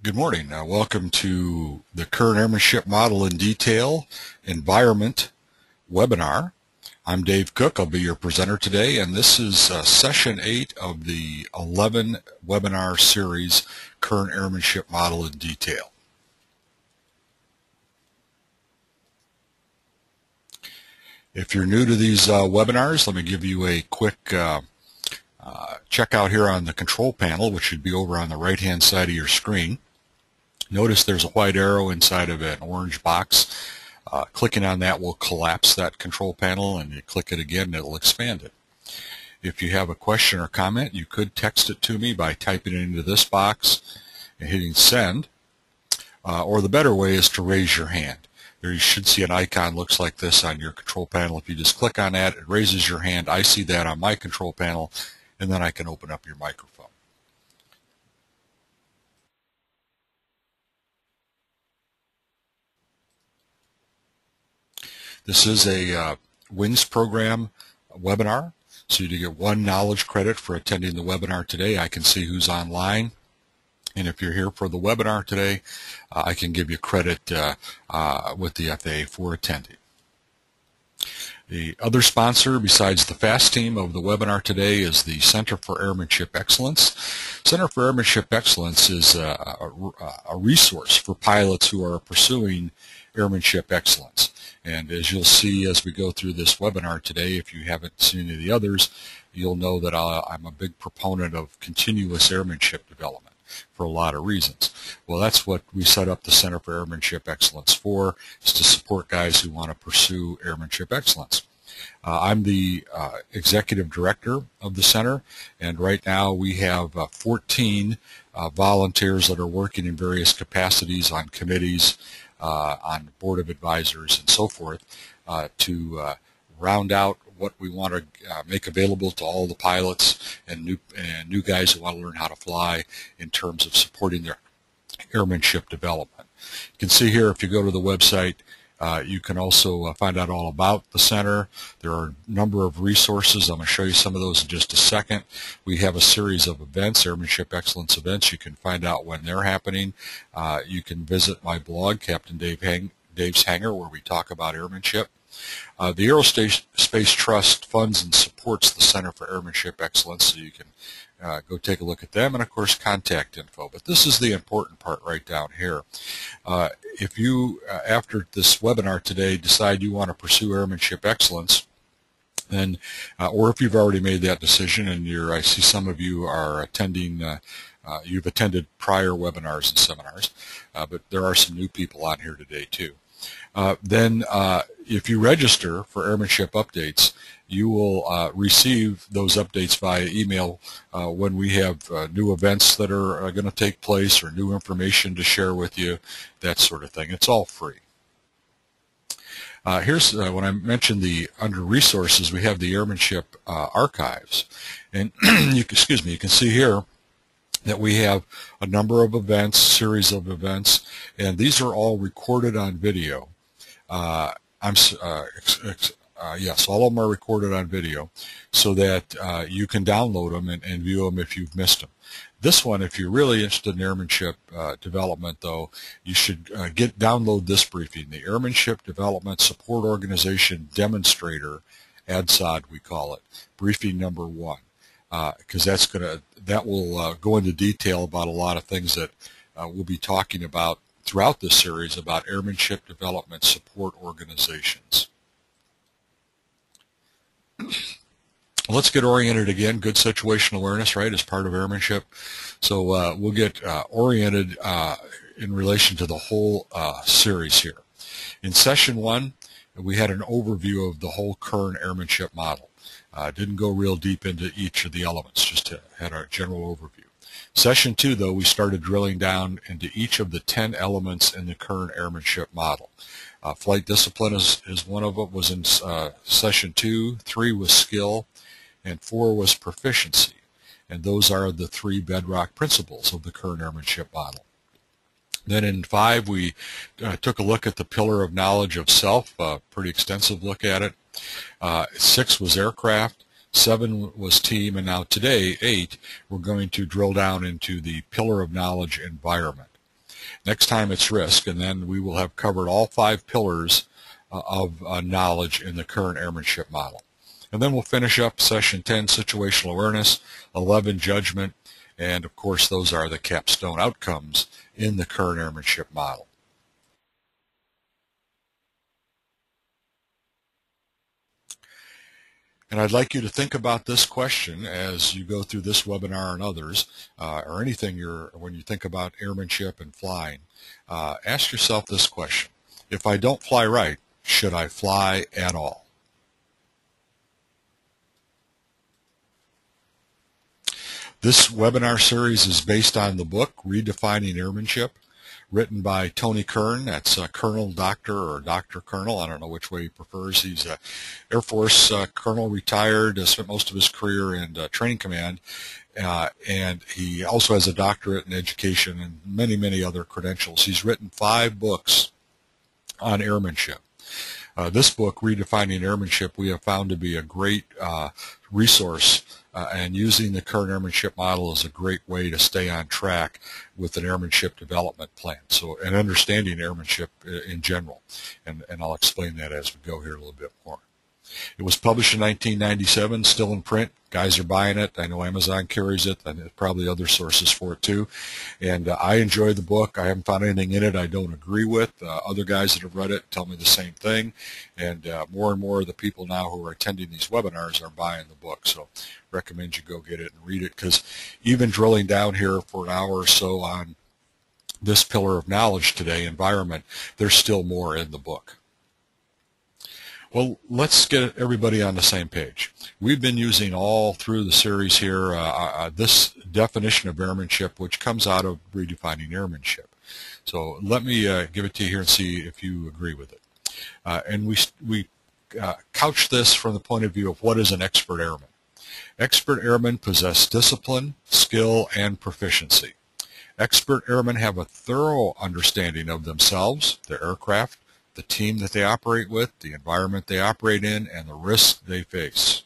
Good morning. Welcome to the Kern Airmanship Model in Detail Environment webinar. I'm Dave Cook. I'll be your presenter today, and this is session 8 of the 11 webinar series, Kern Airmanship Model in Detail. If you're new to these webinars, let me give you a quick checkout here on the control panel, which should be over on the right-hand side of your screen. Notice there's a white arrow inside of an orange box. Clicking on that will collapse that control panel, and you click it again, it'll expand it. If you have a question or comment, you could text it to me by typing it into this box and hitting send, or the better way is to raise your hand. There you should see an icon looks like this on your control panel. If you just click on that, it raises your hand. I see that on my control panel, and then I can open up your microphone. This is a WINS program webinar, so you get 1 knowledge credit for attending the webinar today. I can see who's online, and if you're here for the webinar today, I can give you credit with the FAA for attending. The other sponsor besides the FAST team of the webinar today is the Center for Airmanship Excellence. Center for Airmanship Excellence is a resource for pilots who are pursuing airmanship excellence. And as you'll see as we go through this webinar today, if you haven't seen any of the others, you'll know that I'm a big proponent of continuous airmanship development for a lot of reasons. Well, that's what we set up the Center for Airmanship Excellence for, is to support guys who want to pursue airmanship excellence. I'm the executive director of the center, and right now we have 14 volunteers that are working in various capacities on committees, on board of advisors and so forth, to round out what we want to make available to all the pilots and new guys who want to learn how to fly in terms of supporting their airmanship development. You can see here, if you go to the website, you can also find out all about the center. There are a number of resources. I'm going to show you some of those in just a second. We have a series of events, airmanship excellence events. You can find out when they're happening. You can visit my blog, Captain Dave's Hangar, where we talk about airmanship. The Aerospace Trust funds and supports the Center for Airmanship Excellence, so you can go take a look at them, and of course contact info. But this is the important part right down here. If you, after this webinar today, decide you want to pursue airmanship excellence, then, or if you've already made that decision and I see some of you are attending, you've attended prior webinars and seminars, but there are some new people on here today too. Then if you register for airmanship updates, you will receive those updates via email when we have new events that are going to take place or new information to share with you, that sort of thing. It's all free. Here's when I mentioned under resources, we have the airmanship archives, and you can see here that we have a number of events, series of events, and these are all recorded on video. Yes, all of them are recorded on video, so that you can download them and view them if you've missed them. This one, if you're really interested in airmanship development, though, you should download this briefing, the Airmanship Development Support Organization Demonstrator, ADSOD we call it, briefing number 1, because that will go into detail about a lot of things that we'll be talking about throughout this series about airmanship development support organizations. Let's get oriented again. Good situational awareness, right, is part of airmanship. So we'll get oriented in relation to the whole series here. In session 1, we had an overview of the whole Kern airmanship model. Didn't go real deep into each of the elements, just had a general overview. Session 2, though, we started drilling down into each of the 10 elements in the Kern airmanship model. Flight discipline is one of them, was in session 2, 3 was skill, and 4 was proficiency. And those are the 3 bedrock principles of the Kern airmanship model. Then in 5, we took a look at the pillar of knowledge of self, a pretty extensive look at it. 6 was aircraft, 7 was team, and now today, 8, we're going to drill down into the pillar of knowledge environment. Next time it's risk, and then we will have covered all 5 pillars of knowledge in the Kern Airmanship model. And then we'll finish up session 10, situational awareness, 11, judgment, and of course those are the capstone outcomes in the Kern Airmanship model. And I'd like you to think about this question as you go through this webinar and others, or anything when you think about airmanship and flying. Ask yourself this question: if I don't fly right, should I fly at all? This webinar series is based on the book Redefining Airmanship, written by Tony Kern. That's Colonel Doctor or Dr. Colonel. I don't know which way he prefers. He's an Air Force colonel, retired, spent most of his career in training command, and he also has a doctorate in education and many, many other credentials. He's written 5 books on airmanship. This book, Redefining Airmanship, we have found to be a great resource, and using the Kern Airmanship model is a great way to stay on track with an airmanship development plan. So, and understanding airmanship in general, and I'll explain that as we go here a little bit more. It was published in 1997, still in print. Guys are buying it. I know Amazon carries it, and there's probably other sources for it too. And I enjoy the book. I haven't found anything in it I don't agree with. Other guys that have read it tell me the same thing. And more and more of the people now who are attending these webinars are buying the book. So recommend you go get it and read it, because even drilling down here for an hour or so on this pillar of knowledge today, environment, there's still more in the book. Well, let's get everybody on the same page. We've been using all through the series here this definition of airmanship, which comes out of Redefining Airmanship. So let me give it to you here and see if you agree with it. And we couch this from the point of view of what is an expert airman. Expert airmen possess discipline, skill, and proficiency. Expert airmen have a thorough understanding of themselves, their aircraft, the team that they operate with, the environment they operate in, and the risks they face.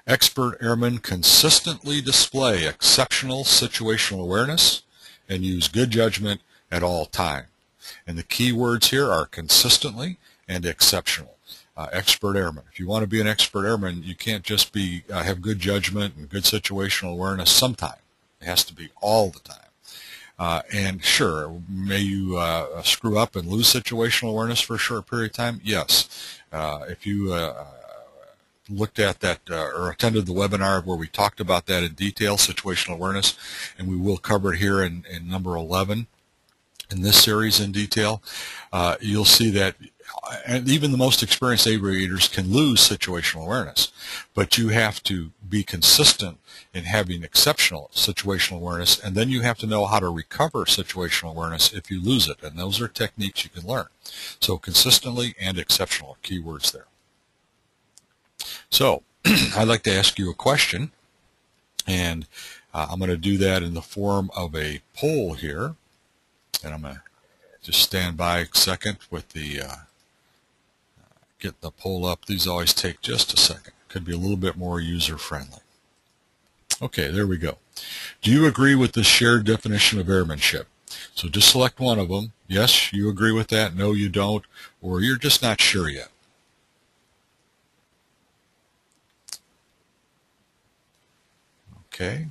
Expert airmen consistently display exceptional situational awareness and use good judgment at all time. And the key words here are consistently and exceptional. Expert airman. If you want to be an expert airman, you can't just be have good judgment and good situational awareness sometime. It has to be all the time. And sure, may you screw up and lose situational awareness for a short period of time? Yes. If you looked at that or attended the webinar where we talked about that in detail, situational awareness, and we will cover it here in number 11 in this series in detail, you'll see that and even the most experienced aviators can lose situational awareness, but you have to be consistent in having exceptional situational awareness, and then you have to know how to recover situational awareness if you lose it, and those are techniques you can learn. So consistently and exceptional are keywords there. So I'd like to ask you a question, and I'm going to do that in the form of a poll here, and I'm going to just stand by a second with the get the poll up. These always take just a second. Could be a little bit more user-friendly. Okay, there we go. Do you agree with the shared definition of airmanship? So just select one of them. Yes, you agree with that. No, you don't. Or you're just not sure yet. Okay.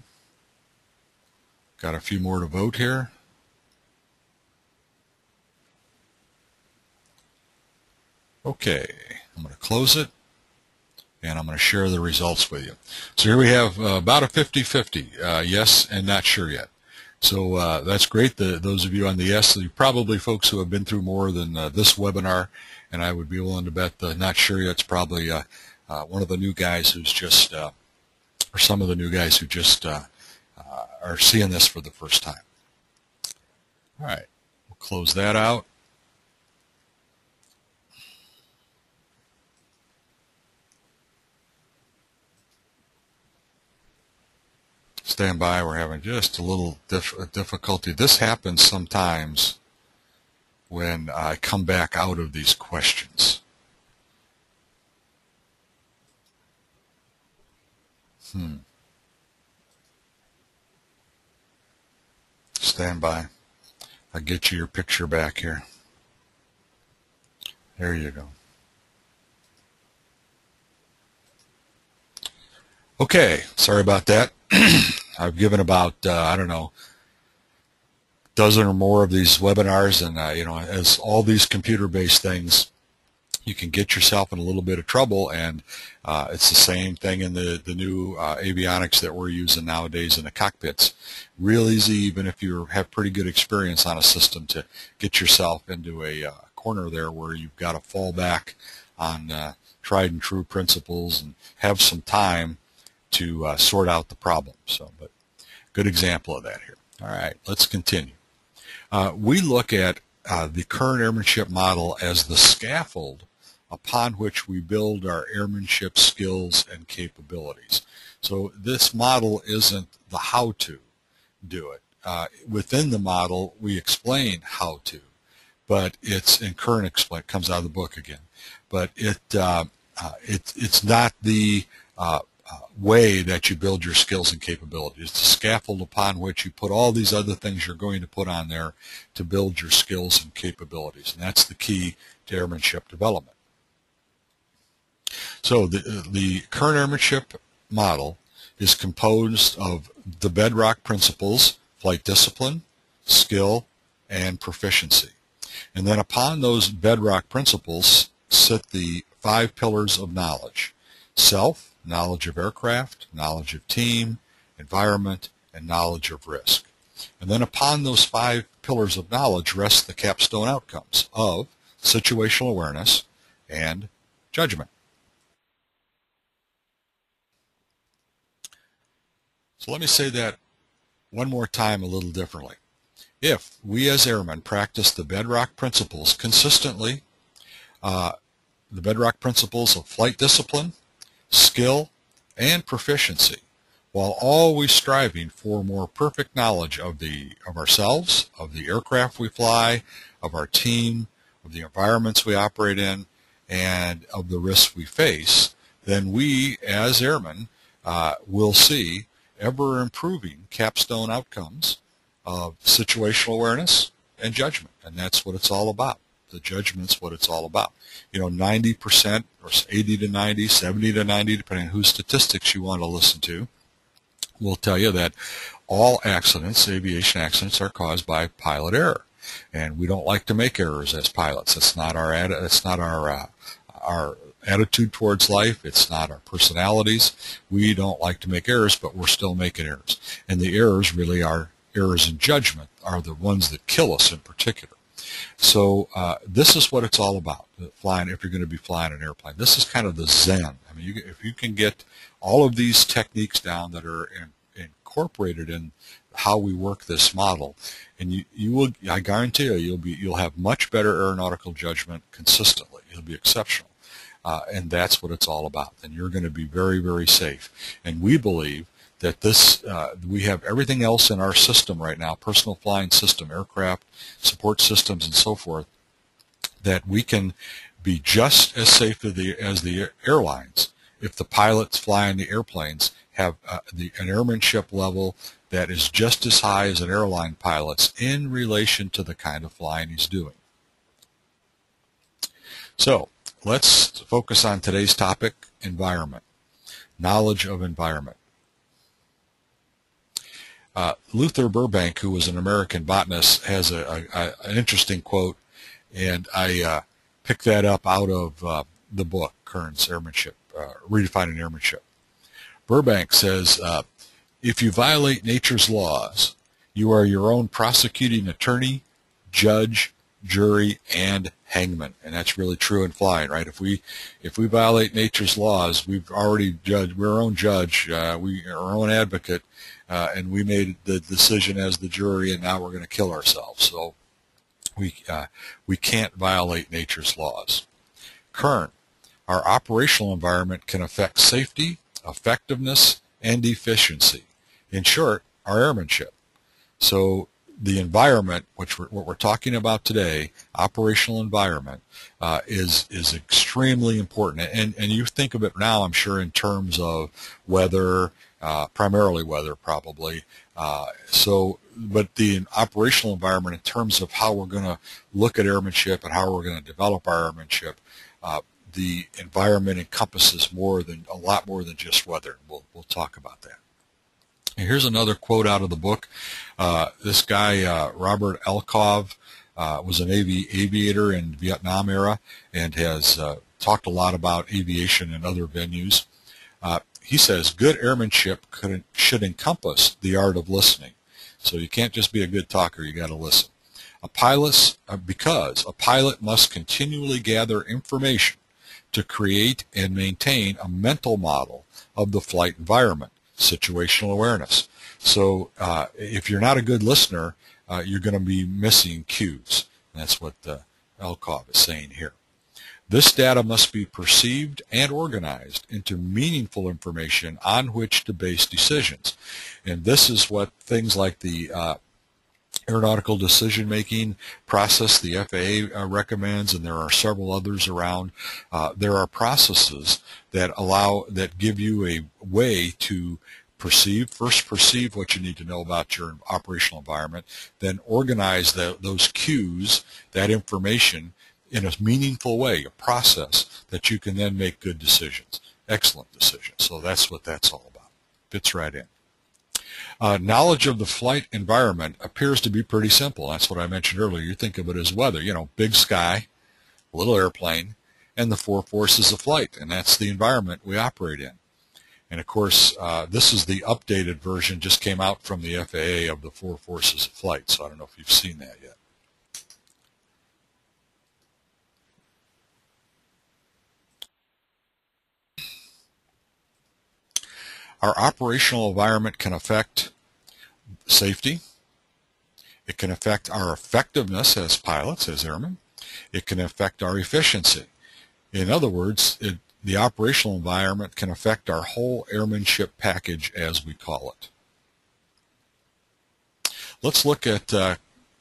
Got a few more to vote here. Okay, I'm going to close it, and I'm going to share the results with you. So here we have about a 50-50, yes and not sure yet. So that's great. Those of you on the yes, you're probably folks who have been through more than this webinar, and I would be willing to bet the not sure yet's probably one of the new guys who's just, or some of the new guys who just are seeing this for the first time. All right, we'll close that out. Stand by, we're having just a little difficulty. This happens sometimes when I come back out of these questions. Stand by. I'll get you your picture back here. There you go. Okay, sorry about that. I've given about, I don't know, a dozen or more of these webinars, and as all these computer-based things, you can get yourself in a little bit of trouble, and it's the same thing in the new avionics that we're using nowadays in the cockpits. Real easy, even if you have pretty good experience on a system, to get yourself into a corner there where you've got to fall back on tried and true principles and have some time to sort out the problem. So, but good example of that here. All right, let's continue. We look at the Kern Airmanship model as the scaffold upon which we build our airmanship skills and capabilities. So this model isn't the how to do it. Within the model, we explain how to, but and Kern comes out of the book again, but it's not the way that you build your skills and capabilities. It's the scaffold upon which you put all these other things you're going to put on there to build your skills and capabilities, and that's the key to airmanship development. So the Kern Airmanship model is composed of the bedrock principles: flight discipline, skill, and proficiency. And then upon those bedrock principles sit the 5 pillars of knowledge: self, knowledge of aircraft, knowledge of team, environment, and knowledge of risk. And then upon those 5 pillars of knowledge rest the capstone outcomes of situational awareness and judgment. So let me say that one more time a little differently. If we as airmen practice the bedrock principles consistently, the bedrock principles of flight discipline, skill, and proficiency, while always striving for more perfect knowledge of ourselves, of the aircraft we fly, of our team, of the environments we operate in, and of the risks we face, then we as airmen will see ever improving capstone outcomes of situational awareness and judgment, and that's what it's all about. The judgment's what it's all about. 90% or 80 to 90, 70 to 90, depending on whose statistics you want to listen to, will tell you that all accidents, aviation accidents, are caused by pilot error, and we don't like to make errors as pilots. That's not our attitude towards life. It's not our personalities. We don't like to make errors, but we're still making errors, and the errors really are errors in judgment, are the ones that kill us in particular. So this is what it's all about, flying. If you're going to be flying an airplane, this is kind of the Zen. I mean, if you can get all of these techniques down that are incorporated in how we work this model, and you will, I guarantee you'll have much better aeronautical judgment consistently. You'll be exceptional, and that's what it's all about. And you're going to be very, very safe. And we believe that we have everything else in our system right now, personal flying system, aircraft, support systems, and so forth, that we can be just as safe as the airlines if the pilots flying the airplanes have an airmanship level that is just as high as an airline pilot's in relation to the kind of flying he's doing. So let's focus on today's topic: environment, knowledge of environment. Luther Burbank, who was an American botanist, has an interesting quote, and I picked that up out of the book, Kern's Airmanship, Redefining Airmanship. Burbank says, if you violate nature's laws, you are your own prosecuting attorney, judge, jury, and hangman. And that's really true in flying, right? If we violate nature's laws, we've already judged. We're our own judge. We are our own advocate. And we made the decision as the jury, and now we're going to kill ourselves. So we can't violate nature's laws. Kern, our operational environment can affect safety, effectiveness, and efficiency. In short, our airmanship. So the environment, what we're talking about today, operational environment, is extremely important. And you think of it now, I'm sure, in terms of weather, primarily weather probably, But the operational environment, in terms of how we're going to look at airmanship and how we're going to develop our airmanship, the environment encompasses a lot more than just weather. We'll talk about that. And here's another quote out of the book. This guy, Robert Elkov, was an aviator in the Vietnam era and has talked a lot about aviation and other venues. He says, good airmanship should encompass the art of listening. So you can't just be a good talker, you got to listen. Because a pilot must continually gather information to create and maintain a mental model of the flight environment, situational awareness. So if you're not a good listener, you're going to be missing cues. That's what Elkov is saying here. This data must be perceived and organized into meaningful information on which to base decisions. And this is what things like the aeronautical decision-making process the FAA recommends, and there are several others around. There are processes that give you a way to first perceive what you need to know about your operational environment, then organize those cues, that information, in a meaningful way, a process that you can then make good decisions, excellent decisions. So that's what that's all about. Fits right in. Knowledge of the flight environment appears to be pretty simple. That's what I mentioned earlier. You think of it as weather, big sky, little airplane, and the four forces of flight, and that's the environment we operate in. And of course, this is the updated version, just came out from the FAA, of the four forces of flight, so I don't know if you've seen that yet. Our operational environment can affect safety. It can affect our effectiveness as pilots, as airmen. It can affect our efficiency. In other words, the operational environment can affect our whole airmanship package, as we call it. Let's look at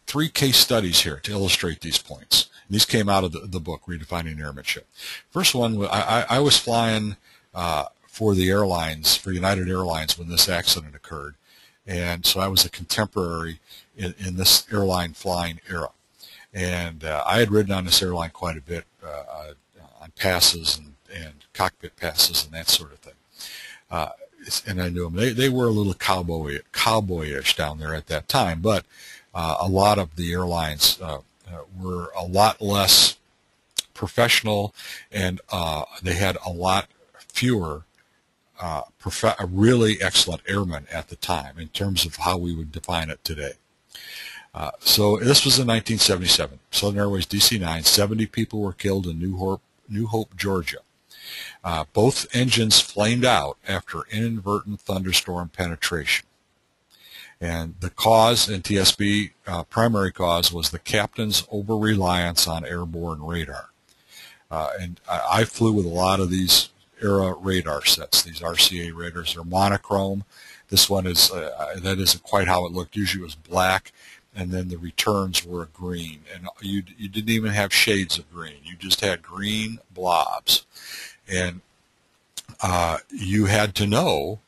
3 case studies here to illustrate these points. And these came out of the book, Redefining Airmanship. First one, I was flying for the airlines, for United Airlines, when this accident occurred. And so I was a contemporary in this airline flying era. And I had ridden on this airline quite a bit on passes and cockpit passes and that sort of thing. And I knew them. They were a little cowboyish down there at that time, but a lot of the airlines were a lot less professional, and they had a lot fewer really excellent airmen at the time in terms of how we would define it today. So this was in 1977. Southern Airways DC-9, 70 people were killed in New Hope, Georgia. Both engines flamed out after inadvertent thunderstorm penetration. And the cause, NTSB, primary cause, was the captain's over-reliance on airborne radar. And I flew with a lot of these era radar sets, these RCA radars. They're monochrome. This one is, that isn't quite how it looked. Usually it was black, and then the returns were green. And you didn't even have shades of green. You just had green blobs. And you had to know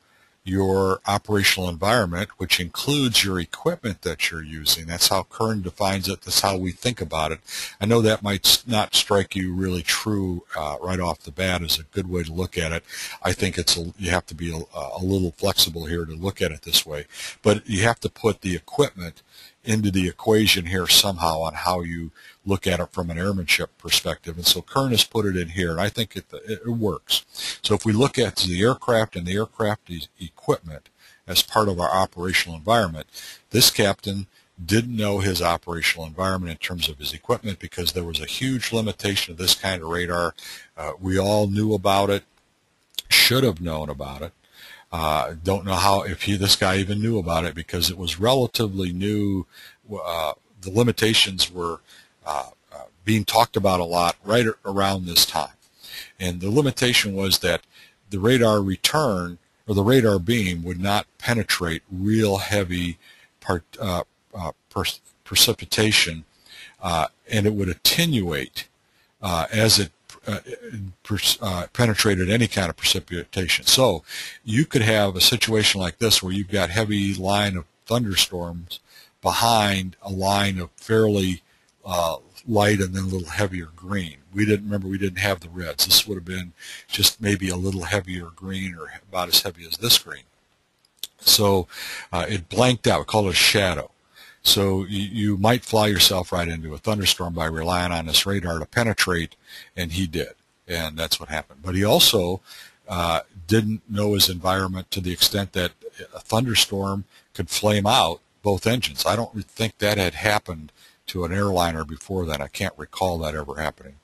your operational environment, which includes your equipment that you're using. That's how Kern defines it. That's how we think about it. I know that might not strike you really true right off the bat as a good way to look at it. I think you have to be a little flexible here to look at it this way. But you have to put the equipment into the equation here somehow on how you look at it from an airmanship perspective. And so Kern has put it in here, and I think it works. So if we look at the aircraft and the aircraft equipment as part of our operational environment, this captain didn't know his operational environment in terms of his equipment because there was a huge limitation of this kind of radar. We all knew about it, should have known about it. Don't know if this guy even knew about it because it was relatively new. The limitations were being talked about a lot right around this time. And the limitation was that the radar return, or the radar beam, would not penetrate real heavy precipitation, and it would attenuate as it penetrated any kind of precipitation. So you could have a situation like this where you've got heavy line of thunderstorms behind a line of fairly light and then a little heavier green. We didn't have the reds. This would have been just maybe a little heavier green or about as heavy as this green. So it blanked out. We call it a shadow. So you might fly yourself right into a thunderstorm by relying on this radar to penetrate, and he did. And that's what happened. But he also didn't know his environment to the extent that a thunderstorm could flame out both engines. I don't think that had happened to an airliner before then. I can't recall that ever happening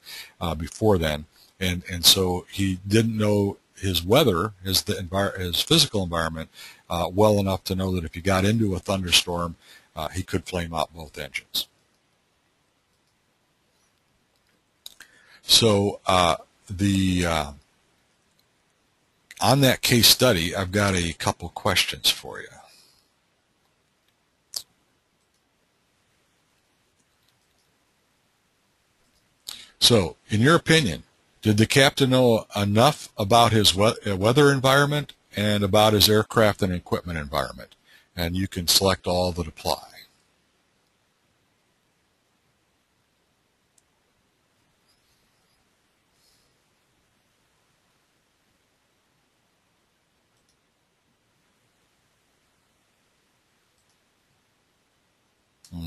before then. And so he didn't know his weather, his physical environment, well enough to know that if he got into a thunderstorm, he could flame out both engines. So on that case study, I've got a couple questions for you. So, in your opinion, did the captain know enough about his weather environment and about his aircraft and equipment environment? And you can select all that apply.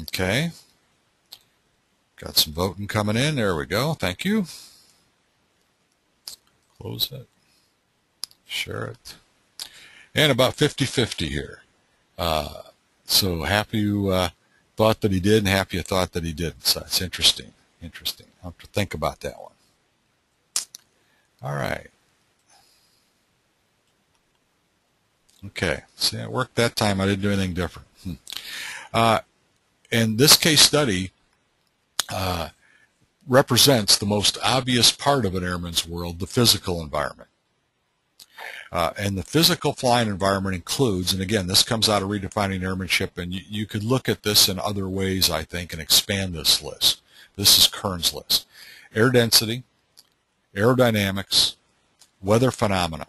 Okay. Got some voting coming in. There we go. Thank you. Close it. Share it. And about 50-50 here. So happy you thought that he did and happy you thought that he didn't. So it's interesting. Interesting. I'll have to think about that one. All right. Okay. See, it worked that time. I didn't do anything different. And this case study represents the most obvious part of an airman's world, the physical environment. And the physical flying environment includes, and again, this comes out of Redefining Airmanship, and you could look at this in other ways, I think, and expand this list. This is Kern's list. Air density, aerodynamics, weather phenomena.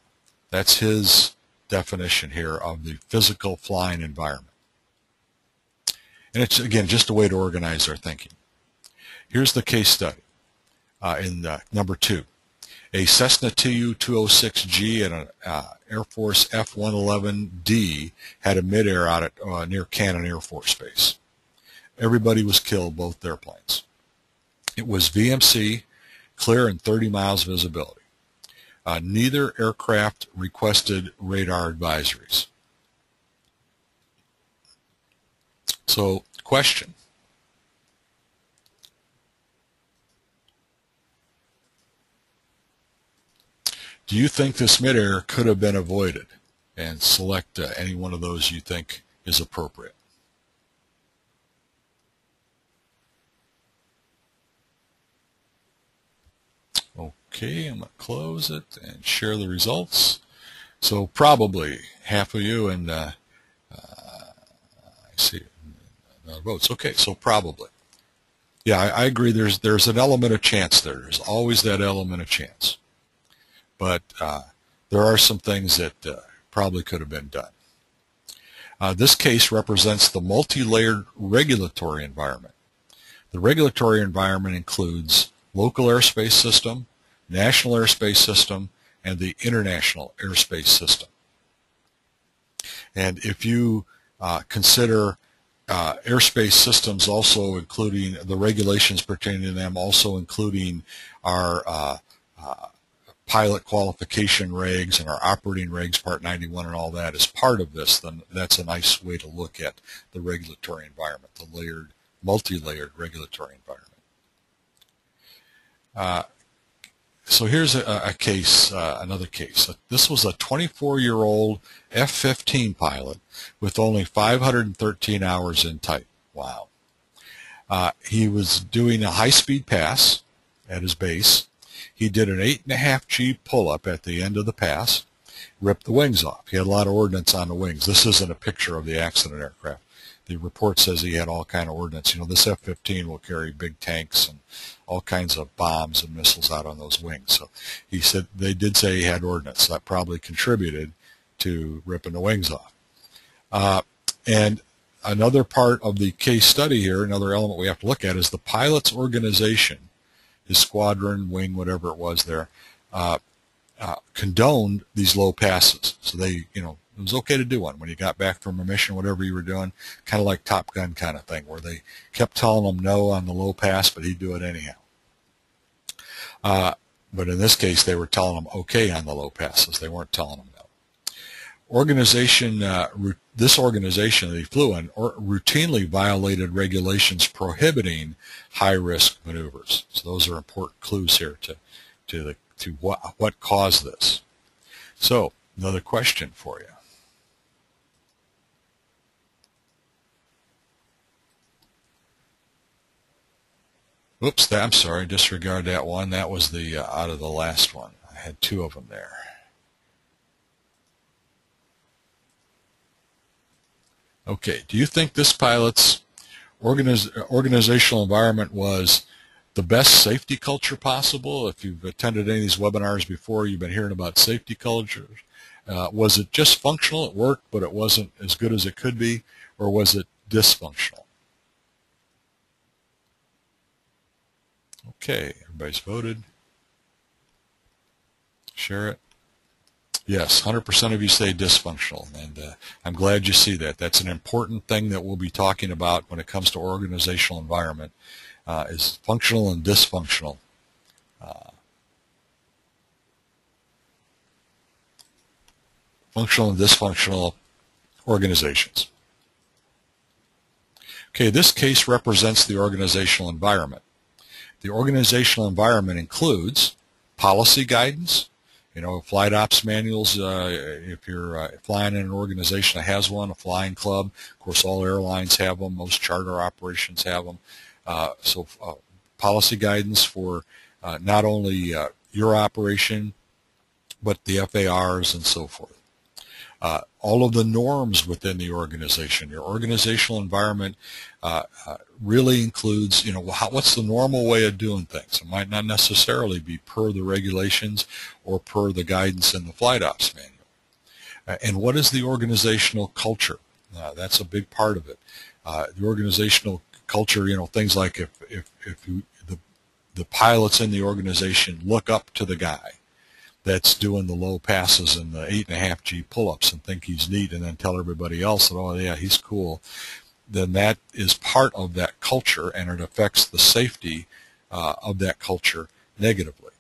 That's his definition here of the physical flying environment. And it's, again, just a way to organize our thinking. Here's the case study in number 2. A Cessna Tu-206G and an Air Force F-111D had a mid-air out at near Cannon Air Force Base. Everybody was killed, both airplanes. It was VMC, clear and 30 miles visibility. Neither aircraft requested radar advisories. So, question. Do you think this midair could have been avoided? And select any one of those you think is appropriate. Okay, I'm going to close it and share the results. So probably half of you, and I see votes. Okay, so probably. Yeah, I agree. There's an element of chance there. There's always that element of chance. But there are some things that probably could have been done. This case represents the multi-layered regulatory environment. The regulatory environment includes local airspace system, national airspace system, and the international airspace system. And if you consider airspace systems also including the regulations pertaining to them, also including our pilot qualification regs and our operating regs, Part 91 and all that as part of this, then that's a nice way to look at the regulatory environment, the layered, multi-layered regulatory environment. So here's a case, another case. This was a 24-year-old F-15 pilot with only 513 hours in type. Wow. He was doing a high-speed pass at his base. He did an 8.5 G pull-up at the end of the pass, ripped the wings off. He had a lot of ordnance on the wings. This isn't a picture of the accident aircraft. The report says he had all kind of ordnance. You know, this F-15 will carry big tanks and all kinds of bombs and missiles out on those wings. So he said they did say he had ordnance. That probably contributed to ripping the wings off. And Another part of the case study here, another element we have to look at, is the pilot's organization, his squadron, wing, whatever it was there, condoned these low passes. So they, it was okay to do one when you got back from a mission, whatever you were doing, kind of like Top Gun kind of thing, where they kept telling him no on the low pass, but he'd do it anyhow. But in this case, they were telling him okay on the low passes. They weren't telling him no. This organization that he flew in routinely violated regulations prohibiting high-risk maneuvers. So those are important clues here to what caused this. So another question for you. Oops, I'm sorry, disregard that one. That was the out of the last one. I had two of them there. Okay, do you think this pilot's organizational environment was the best safety culture possible? If you've attended any of these webinars before, you've been hearing about safety cultures. Was it just functional? It worked, but it wasn't as good as it could be, or was it dysfunctional? Okay, everybody's voted. Share it. Yes, 100% of you say dysfunctional, and I'm glad you see that. That's an important thing that we'll be talking about when it comes to organizational environment, is functional and dysfunctional. Functional and dysfunctional organizations. Okay, this case represents the organizational environment. The organizational environment includes policy guidance, flight ops manuals. If you're flying in an organization that has one, a flying club, of course all airlines have them, most charter operations have them. So policy guidance for not only your operation, but the FARs and so forth. All of the norms within the organization. Your organizational environment really includes, what's the normal way of doing things. It might not necessarily be per the regulations or per the guidance in the flight ops manual. And what is the organizational culture? That's a big part of it. The organizational culture, things like if the pilots in the organization look up to the guy that's doing the low passes and the 8.5G pull-ups and think he's neat, and then tell everybody else that, oh yeah, he's cool, then that is part of that culture, and it affects the safety of that culture negatively.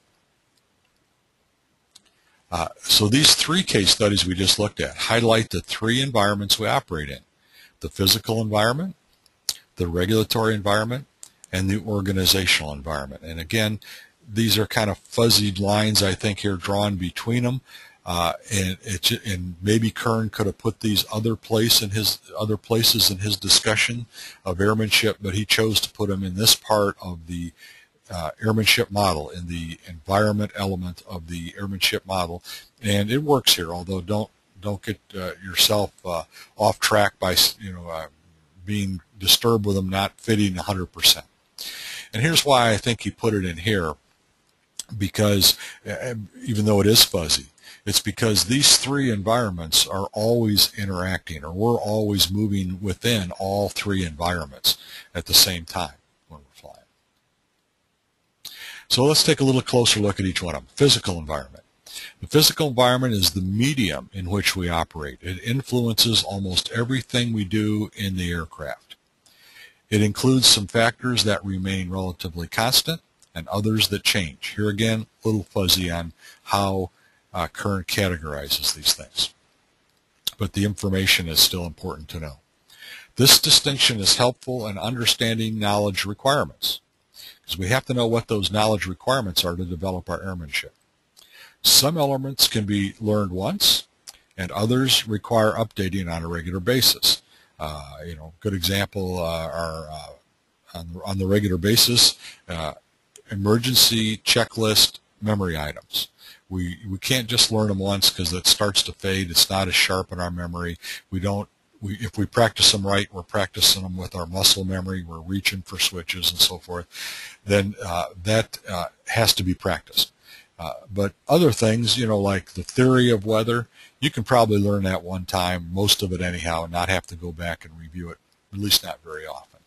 So these three case studies we just looked at highlight the three environments we operate in: the physical environment, the regulatory environment, and the organizational environment. And again, these are kind of fuzzy lines, I think, here drawn between them, and maybe Kern could have put these other places in his discussion of airmanship, but he chose to put them in this part of the airmanship model, in the environment element of the airmanship model, and it works here. Although don't get yourself off track by being disturbed with them not fitting 100%. And here's why I think he put it in here. Because even though it is fuzzy, it's because these three environments are always interacting, or we're always moving within all three environments at the same time when we're flying. So let's take a little closer look at each one of them. Physical environment. The physical environment is the medium in which we operate. It influences almost everything we do in the aircraft. It includes some factors that remain relatively constant and others that change. Here again, a little fuzzy on how Kern categorizes these things. But the information is still important to know. This distinction is helpful in understanding knowledge requirements, because we have to know what those knowledge requirements are to develop our airmanship. Some elements can be learned once, and others require updating on a regular basis. Good example are on the regular basis, emergency checklist memory items. We can't just learn them once, because that starts to fade. It's not as sharp in our memory. If we practice them right, we're practicing them with our muscle memory, we're reaching for switches and so forth, then that has to be practiced. But other things, like the theory of weather, you can probably learn that one time, most of it anyhow, and not have to go back and review it at least not very often.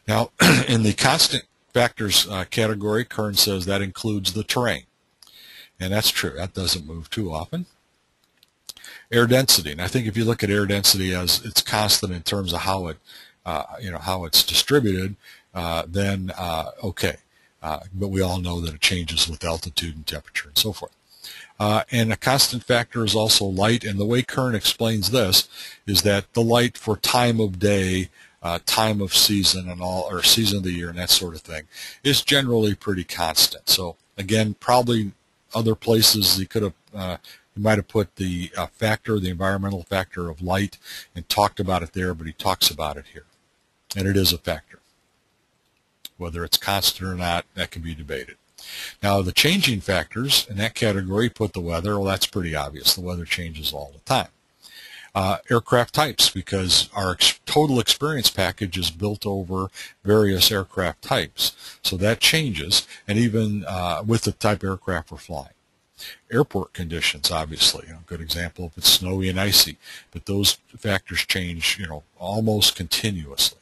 Now, in the constant factors category, Kern says that includes the terrain. And that's true. That doesn't move too often. Air density, and I think if you look at air density as it's constant in terms of how it, how it's distributed, then okay. But we all know that it changes with altitude and temperature and so forth. And a constant factor is also light, and the way Kern explains this is that the light for time of day, time of season, and all, or season of the year, and that sort of thing, is generally pretty constant. So again, probably other places he could have, he might have put the factor, the environmental factor of light, and talked about it there, but he talks about it here, and it is a factor. Whether it's constant or not, that can be debated. Now, the changing factors in that category put the weather. Well, that's pretty obvious. The weather changes all the time. Aircraft types, because our total experience package is built over various aircraft types, so that changes, and even with the type of aircraft we're flying. Airport conditions, obviously, a good example if it's snowy and icy, but those factors change, almost continuously.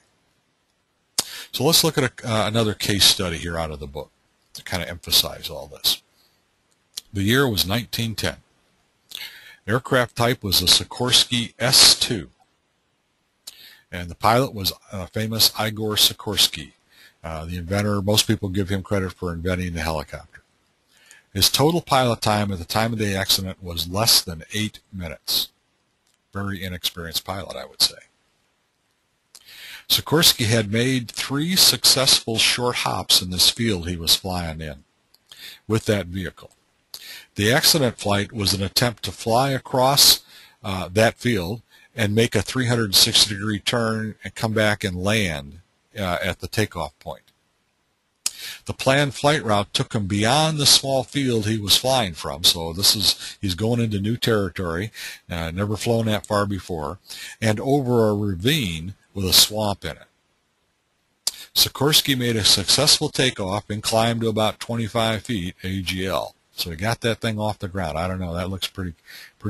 So let's look at another case study here out of the book to kind of emphasize all this. The year was 1910. Aircraft type was a Sikorsky S-2, and the pilot was famous Igor Sikorsky, the inventor. Most people give him credit for inventing the helicopter. His total pilot time at the time of the accident was less than 8 minutes. Very inexperienced pilot, I would say. Sikorsky had made 3 successful short hops in this field he was flying in with that vehicle. The accident flight was an attempt to fly across that field and make a 360-degree turn and come back and land at the takeoff point. The planned flight route took him beyond the small field he was flying from, so he's going into new territory, never flown that far before, and over a ravine with a swamp in it. Sikorsky made a successful takeoff and climbed to about 25 feet AGL. So he got that thing off the ground. I don't know, that looks pretty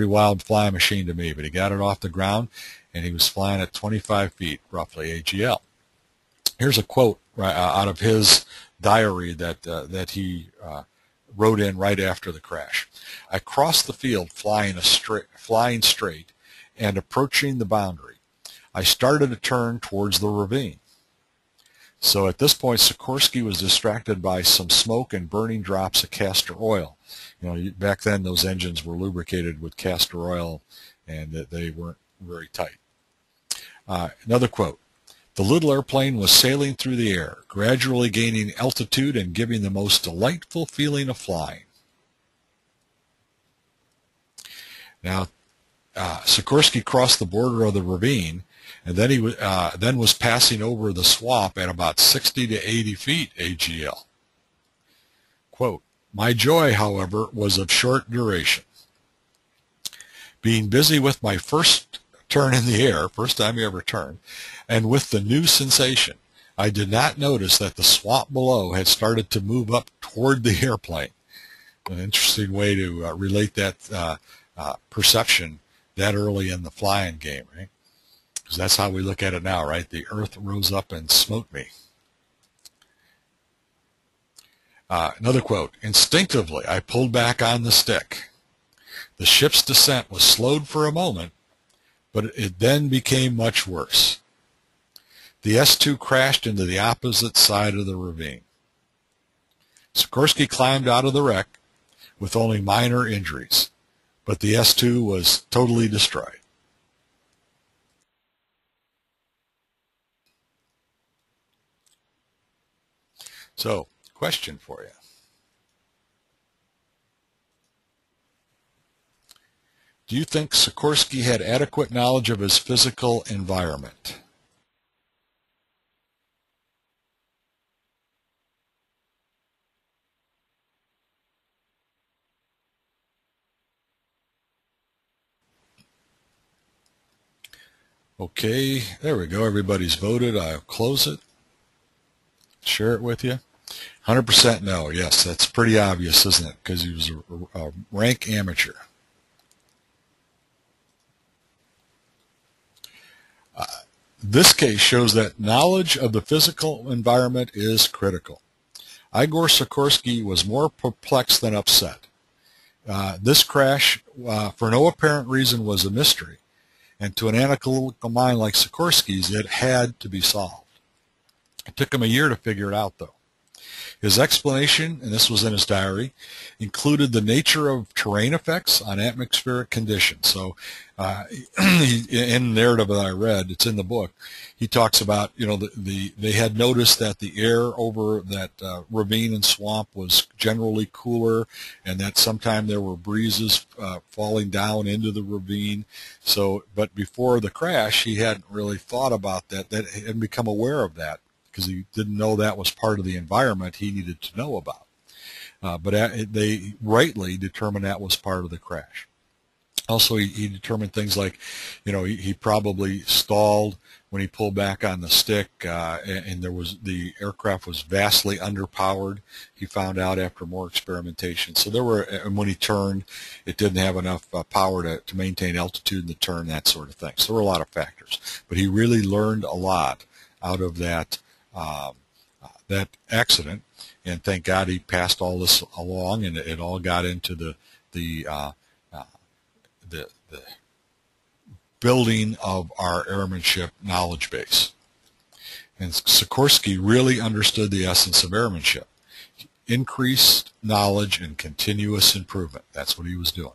wild flying machine to me, but he got it off the ground, and he was flying at 25 feet, roughly AGL. Here's a quote out of his diary that he wrote in right after the crash. I crossed the field flying straight and approaching the boundary. I started to turn towards the ravine. So at this point, Sikorsky was distracted by some smoke and burning drops of castor oil. Back then those engines were lubricated with castor oil, and they weren't very tight. Another quote. The little airplane was sailing through the air, gradually gaining altitude and giving the most delightful feeling of flying. Now, Sikorsky crossed the border of the ravine, and then he was passing over the swamp at about 60 to 80 feet AGL. Quote, my joy, however, was of short duration. Being busy with my first turn in the air, first time you ever turned, and with the new sensation, I did not notice that the swamp below had started to move up toward the airplane. An interesting way to relate that perception that early in the flying game, right? Because that's how we look at it now, right? The earth rose up and smote me. Another quote, instinctively I pulled back on the stick. The ship's descent was slowed for a moment, but it then became much worse. The S-2 crashed into the opposite side of the ravine. Sikorsky climbed out of the wreck with only minor injuries, but the S-2 was totally destroyed. So, question for you. Do you think Sikorsky had adequate knowledge of his physical environment? Okay, there we go. Everybody's voted. I'll close it. Share it with you. 100% no. Yes, that's pretty obvious, isn't it? Because he was a rank amateur. This case shows that knowledge of the physical environment is critical. Igor Sikorsky was more perplexed than upset. This crash, for no apparent reason, was a mystery, and to an analytical mind like Sikorsky's, it had to be solved. It took him a year to figure it out, though. His explanation, and this was in his diary, included the nature of terrain effects on atmospheric conditions. So in the narrative that I read, it's in the book, he talks about, they had noticed that the air over that ravine and swamp was generally cooler, and that sometimes there were breezes falling down into the ravine. So, but before the crash, he hadn't really thought about that and become aware of that, because he didn't know that was part of the environment he needed to know about. But they rightly determined that was part of the crash. Also, he determined things like, he probably stalled when he pulled back on the stick, and the aircraft was vastly underpowered. He found out after more experimentation. So and when he turned, it didn't have enough power to maintain altitude in the turn, that sort of thing. So there were a lot of factors. But he really learned a lot out of that accident, and thank God he passed all this along, and it all got into the building of our airmanship knowledge base. And Sikorsky really understood the essence of airmanship: increased knowledge and continuous improvement. That's what he was doing.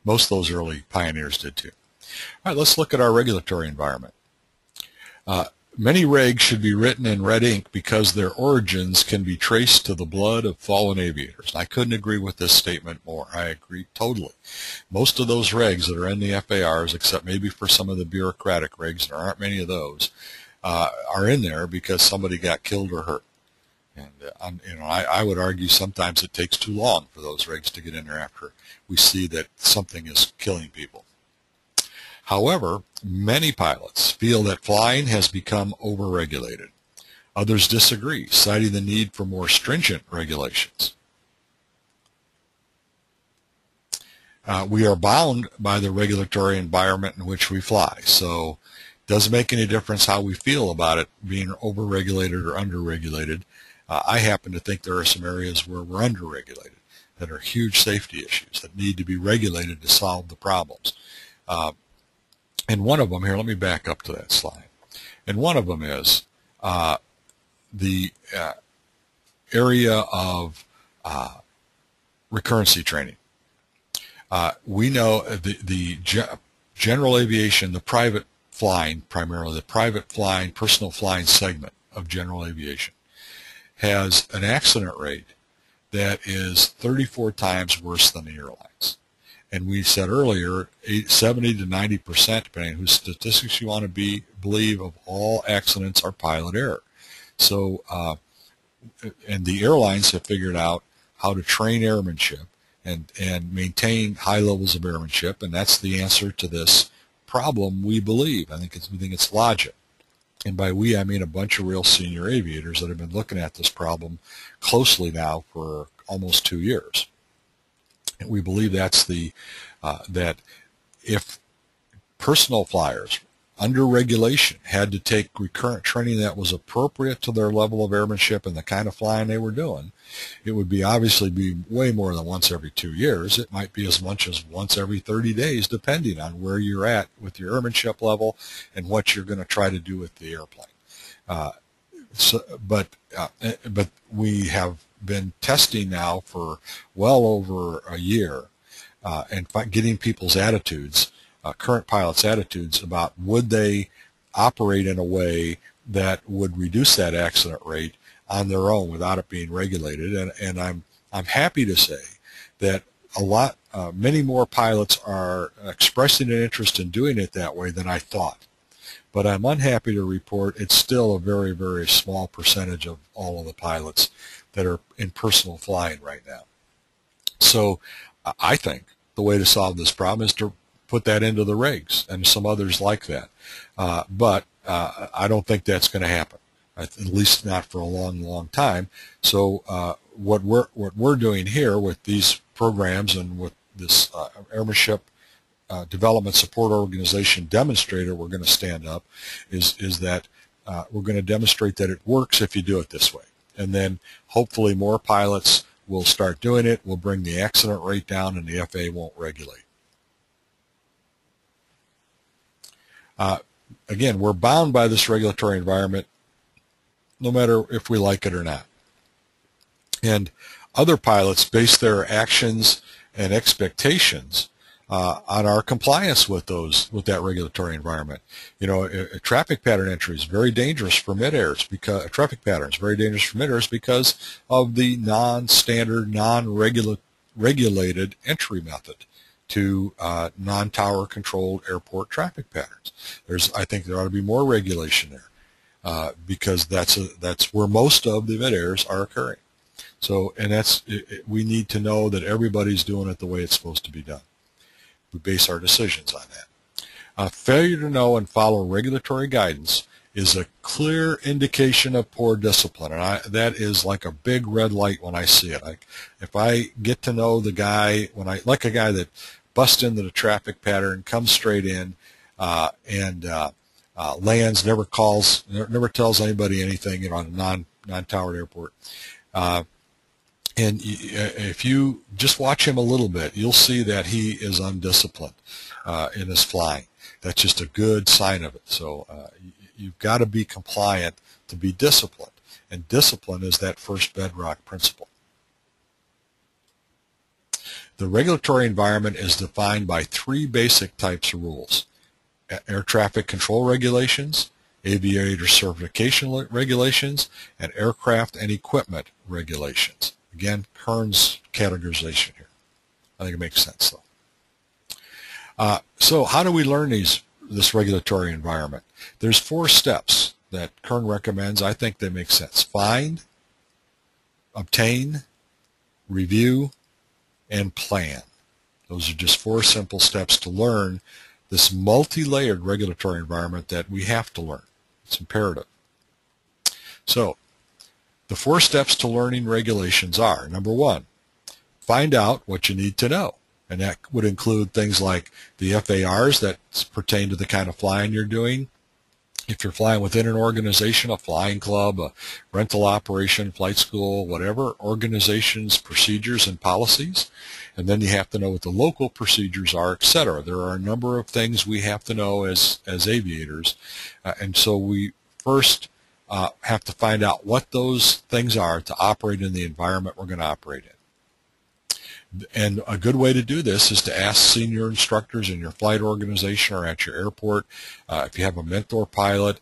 Most of those early pioneers did too. All right, let's look at our regulatory environment. Many regs should be written in red ink because their origins can be traced to the blood of fallen aviators. I couldn't agree with this statement more. I agree totally. Most of those regs that are in the FARs, except maybe for some of the bureaucratic regs, there aren't many of those, are in there because somebody got killed or hurt. And I would argue sometimes it takes too long for those regs to get in there after we see that something is killing people. However, many pilots feel that flying has become overregulated. Others disagree, citing the need for more stringent regulations. We are bound by the regulatory environment in which we fly, so it doesn't make any difference how we feel about it being overregulated or underregulated. I happen to think there are some areas where we're underregulated that are huge safety issues that need to be regulated to solve the problems. And one of them, here, let me back up to that slide. And one of them is the area of recurrency training. We know the general aviation, the private flying, primarily the private flying, personal flying segment of general aviation, has an accident rate that is 34 times worse than the airlines. And we said earlier, 70 to 90%, depending on whose statistics you want to believe, of all accidents are pilot error. So, and the airlines have figured out how to train airmanship and maintain high levels of airmanship, and that's the answer to this problem, we believe. We think it's logic. And by we, I mean a bunch of real senior aviators that have been looking at this problem closely now for almost 2 years. And we believe that's that if personal flyers under regulation had to take recurrent training that was appropriate to their level of airmanship and the kind of flying they were doing, it would obviously be way more than once every 2 years. It might be as much as once every 30 days, depending on where you're at with your airmanship level and what you're going to try to do with the airplane. But we have been testing now for well over a year and getting people's attitudes, current pilots' attitudes, about would they operate in a way that would reduce that accident rate on their own without it being regulated. And I'm happy to say that many more pilots are expressing an interest in doing it that way than I thought. But I'm unhappy to report it's still a very, very small percentage of all of the pilots that are in personal flying right now. So I think the way to solve this problem is to put that into the regs and some others like that. But I don't think that's going to happen, at least not for a long, long time. So what we're doing here with these programs and with this airmanship development support organization demonstrator we're going to stand up is that we're going to demonstrate that it works if you do it this way. And then hopefully more pilots will start doing it. We'll bring the accident rate down and the FAA won't regulate. Again, we're bound by this regulatory environment no matter if we like it or not. And other pilots base their actions and expectations on our compliance with that regulatory environment. You know, a traffic pattern entry is very dangerous for mid-airs because of the non-standard, non-regulated entry method to non-tower controlled airport traffic patterns. I think there ought to be more regulation there because that's where most of the mid-airs are occurring. So, and we need to know that everybody's doing it the way it's supposed to be done. We base our decisions on that. Failure to know and follow regulatory guidance is a clear indication of poor discipline, and that is like a big red light when I see it. If I get to know the guy, like a guy that busts into the traffic pattern, comes straight in, and lands, never tells anybody anything, you know, on a non-towered airport. And if you just watch him a little bit, you'll see that he is undisciplined in his flying. That's just a good sign of it. So you've got to be compliant to be disciplined. And discipline is that first bedrock principle. The regulatory environment is defined by three basic types of rules: air traffic control regulations, aviator certification regulations, and aircraft and equipment regulations. Again, Kern's categorization here. I think it makes sense, though. So how do we learn this regulatory environment? There's 4 steps that Kern recommends. I think they make sense. Find, obtain, review, and plan. Those are just 4 simple steps to learn this multi-layered regulatory environment that we have to learn. It's imperative. So, the 4 steps to learning regulations are: number 1, find out what you need to know. And that would include things like the FARs that pertain to the kind of flying you're doing. If you're flying within an organization, a flying club, a rental operation, flight school, whatever, organizations, procedures, and policies. And then you have to know what the local procedures are, etc. There are a number of things we have to know as aviators. And so we first have to find out what those things are to operate in the environment we're going to operate in. And a good way to do this is to ask senior instructors in your flight organization or at your airport. If you have a mentor pilot,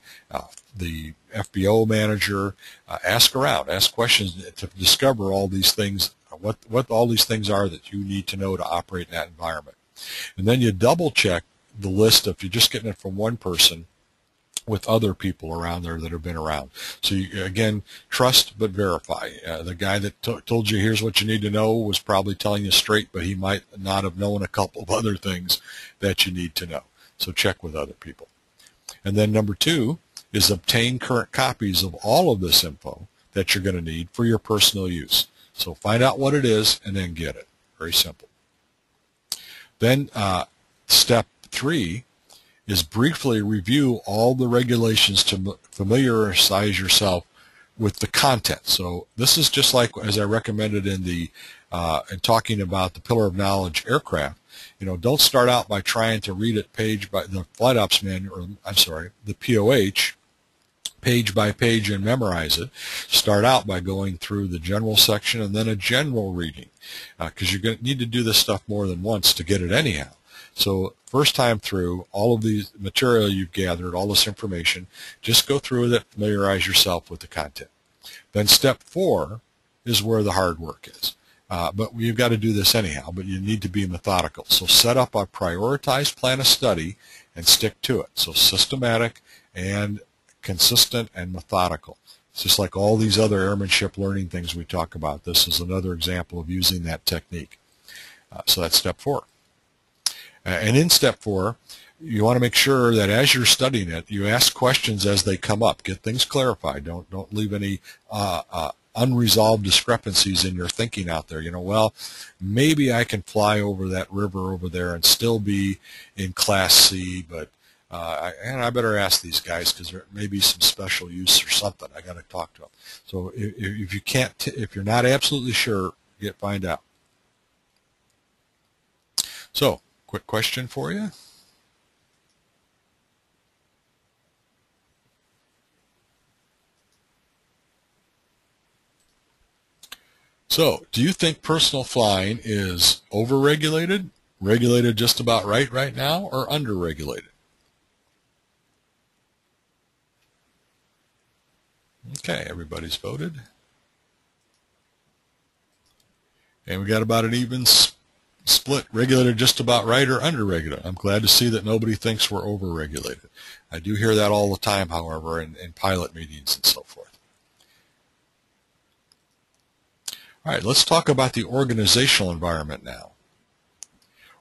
the FBO manager, ask around, ask questions to discover all these things, what all these things are that you need to know to operate in that environment. And then you double check the list if you're just getting it from one person with other people around there that have been around. So you, again, trust but verify. The guy that told you here's what you need to know was probably telling you straight, but he might not have known a couple of other things that you need to know. So check with other people. And then number 2 is obtain current copies of all of this info that you're going to need for your personal use. So find out what it is and then get it. Very simple. Then step 3 is briefly review all the regulations to familiarize yourself with the content. So this is just like as I recommended in talking about the Pillar of Knowledge aircraft. You know, don't start out by trying to read it page by the flight ops manual, or I'm sorry, the POH page by page and memorize it. Start out by going through the general section and then a general reading, because you're going to need to do this stuff more than once to get it anyhow. So first time through, all of the material you've gathered, all this information, just go through it, familiarize yourself with the content. Then step 4 is where the hard work is. But you've got to do this anyhow, but you need to be methodical. So set up a prioritized plan of study and stick to it. So systematic and consistent and methodical. It's just like all these other airmanship learning things we talk about. This is another example of using that technique. So that's step 4. And in step 4, you want to make sure that as you're studying it, you ask questions as they come up. Get things clarified. Don't leave any unresolved discrepancies in your thinking out there. Well, maybe I can fly over that river over there and still be in Class C, but I better ask these guys because there may be some special use or something. I got to talk to them. So if you can't, if you're not absolutely sure, find out. So, quick question for you. So, do you think personal flying is overregulated, regulated just about right now, or underregulated? Okay, everybody's voted. And we got about an even split, regulated just about right or underregulated. I'm glad to see that nobody thinks we're overregulated. I do hear that all the time, however, in pilot meetings and so forth. All right, let's talk about the organizational environment now.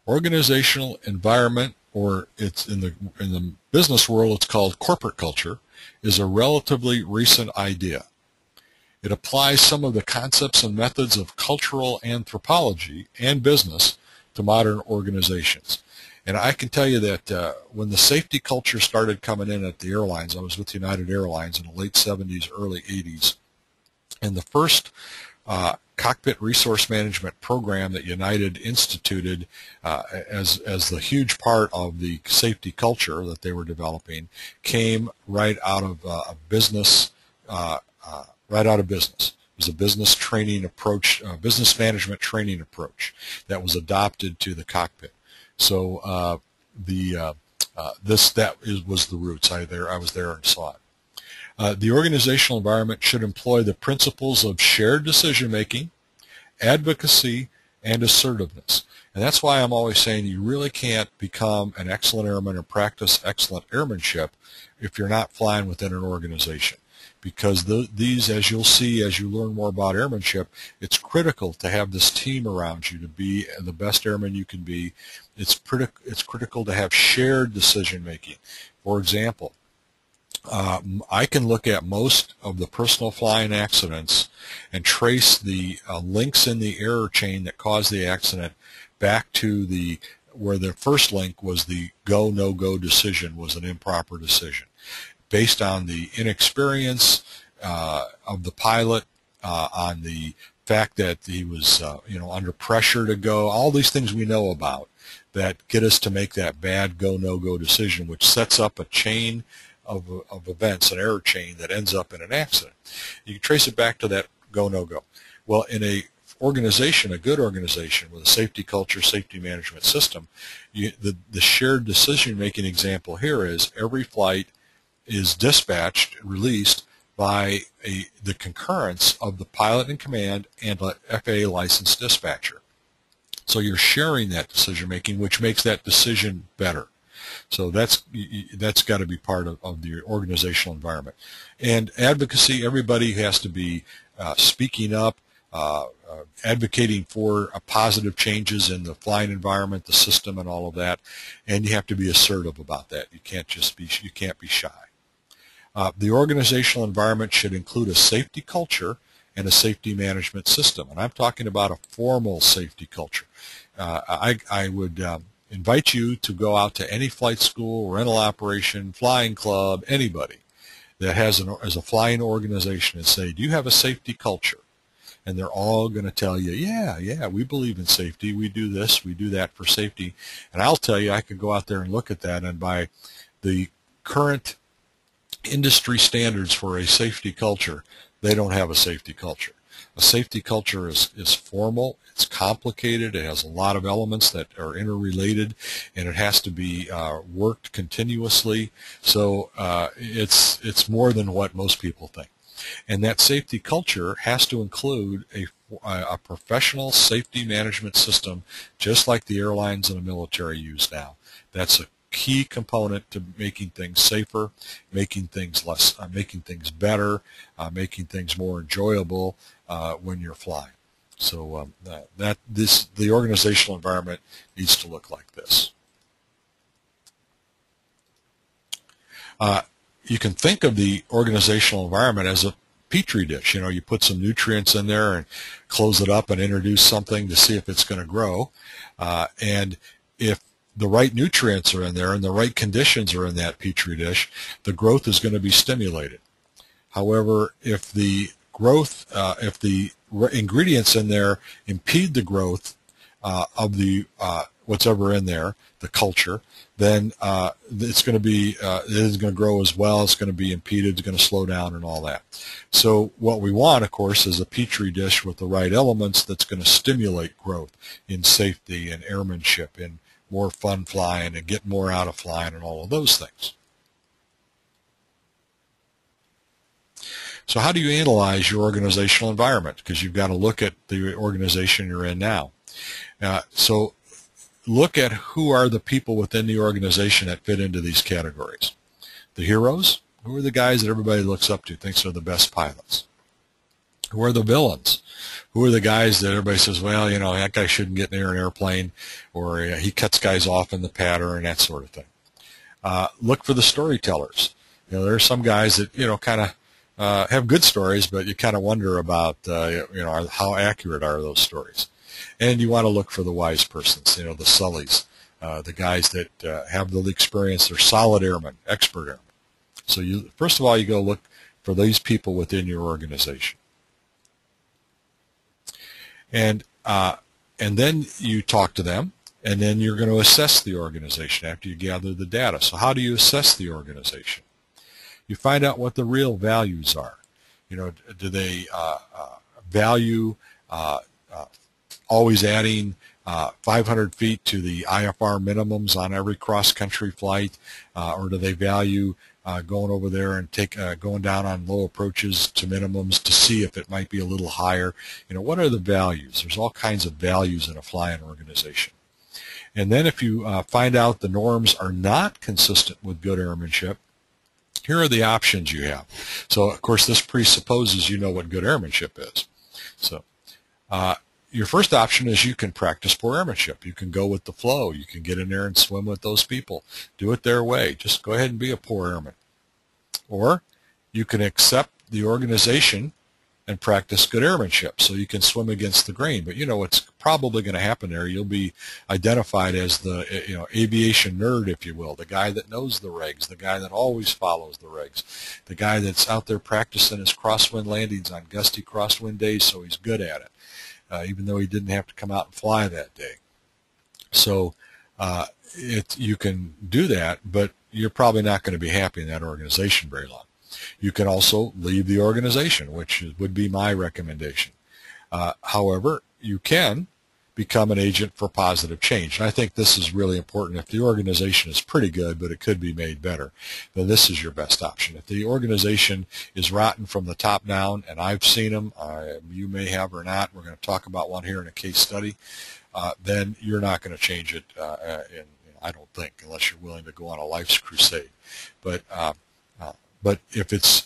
Organizational environment, or it's in the business world, it's called corporate culture, is a relatively recent idea. It applies some of the concepts and methods of cultural anthropology and business to modern organizations. And I can tell you that when the safety culture started coming in at the airlines, I was with United Airlines in the late 70s, early 80s, and the first cockpit resource management program that United instituted as the huge part of the safety culture that they were developing came right out of business. Right out of business. It was a business training approach, business management training approach that was adopted to the cockpit. So was the roots. I was there and saw it. The organizational environment should employ the principles of shared decision making, advocacy, and assertiveness. And that's why I'm always saying you really can't become an excellent airman or practice excellent airmanship if you're not flying within an organization. Because these, as you'll see as you learn more about airmanship, it's critical to have this team around you to be the best airman you can be. It's critical to have shared decision making. For example, I can look at most of the personal flying accidents and trace the links in the error chain that caused the accident back to where the first link was the go, no-go decision was an improper decision, based on the inexperience of the pilot, on the fact that he was under pressure to go, all these things we know about that get us to make that bad go, no-go decision, which sets up a chain of events, an error chain that ends up in an accident. You can trace it back to that go, no-go. Well, in a organization, a good organization with a safety culture, safety management system, the shared decision-making example here is every flight is dispatched, released by the concurrence of the pilot in command and a FAA licensed dispatcher. So you're sharing that decision making, which makes that decision better. So that's got to be part of the organizational environment. And advocacy, everybody has to be speaking up, advocating for positive changes in the flying environment, the system, and all of that. And you have to be assertive about that. You can't be shy. The organizational environment should include a safety culture and a safety management system. And I'm talking about a formal safety culture. I would invite you to go out to any flight school, rental operation, flying club, anybody that has a flying organization and say, do you have a safety culture? And they're all going to tell you, yeah, we believe in safety. We do this, we do that for safety. And I'll tell you, I could go out there and look at that, and by the current industry standards for a safety culture, they don't have a safety culture. A safety culture is formal, it's complicated, it has a lot of elements that are interrelated, and it has to be worked continuously. So it's more than what most people think. And that safety culture has to include a professional safety management system, just like the airlines and the military use now. That's a key component to making things safer, making things better, making things more enjoyable when you're flying. So the organizational environment needs to look like this. You can think of the organizational environment as a petri dish. You put some nutrients in there and close it up and introduce something to see if it's going to grow. And if the right nutrients are in there and the right conditions are in that petri dish, the growth is going to be stimulated. However, if the ingredients in there impede the growth of the what's ever in there, the culture, then it's going to be it isn't going to grow as well. It's going to be impeded. It's going to slow down and all that. So what we want, of course, is a petri dish with the right elements that's going to stimulate growth in safety and airmanship, in more fun flying and get more out of flying and all of those things. So how do you analyze your organizational environment? Because you've got to look at the organization you're in now. So look at who are the people within the organization that fit into these categories. The heroes, who are the guys that everybody looks up to, thinks are the best pilots? Who are the villains? Who are the guys that everybody says, well, that guy shouldn't get near an airplane, or he cuts guys off in the pattern, and that sort of thing. Look for the storytellers. There are some guys that, kind of have good stories, but you kind of wonder about, how accurate are those stories. And you want to look for the wise persons, the Sullys, the guys that have the experience. They're solid airmen, expert airmen. So first of all, you go look for these people within your organization. And then you talk to them, and then you're going to assess the organization after you gather the data. So how do you assess the organization? You find out what the real values are. Do they value always adding 500 feet to the IFR minimums on every cross-country flight, or do they value going over there and going down on low approaches to minimums to see if it might be a little higher? What are the values? There's all kinds of values in a flying organization. And then if you find out the norms are not consistent with good airmanship, here are the options you have. So, of course, this presupposes you know what good airmanship is. So, your first option is you can practice poor airmanship. You can go with the flow. You can get in there and swim with those people. Do it their way. Just go ahead and be a poor airman. Or you can accept the organization and practice good airmanship, so you can swim against the grain. But what's probably going to happen there. You'll be identified as the aviation nerd, if you will, the guy that knows the regs, the guy that always follows the regs, the guy that's out there practicing his crosswind landings on gusty crosswind days, so he's good at it. Even though he didn't have to come out and fly that day. So you can do that, but you're probably not going to be happy in that organization very long. You can also leave the organization, which would be my recommendation. However, you can become an agent for positive change. And I think this is really important. If the organization is pretty good, but it could be made better, then this is your best option. If the organization is rotten from the top down, and I've seen them, you may have or not, we're going to talk about one here in a case study, then you're not going to change it, I don't think, unless you're willing to go on a life's crusade. But if it's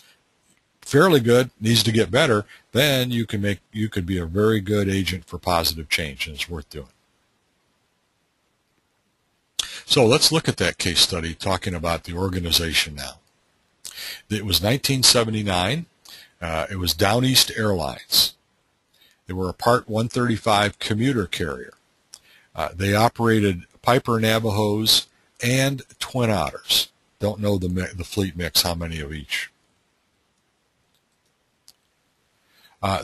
fairly good, needs to get better, then you could be a very good agent for positive change, and it's worth doing. So let's look at that case study talking about the organization now. It was 1979. It was Down East Airlines. They were a Part 135 commuter carrier. They operated Piper Navajos and Twin Otters. Don't know the fleet mix, how many of each.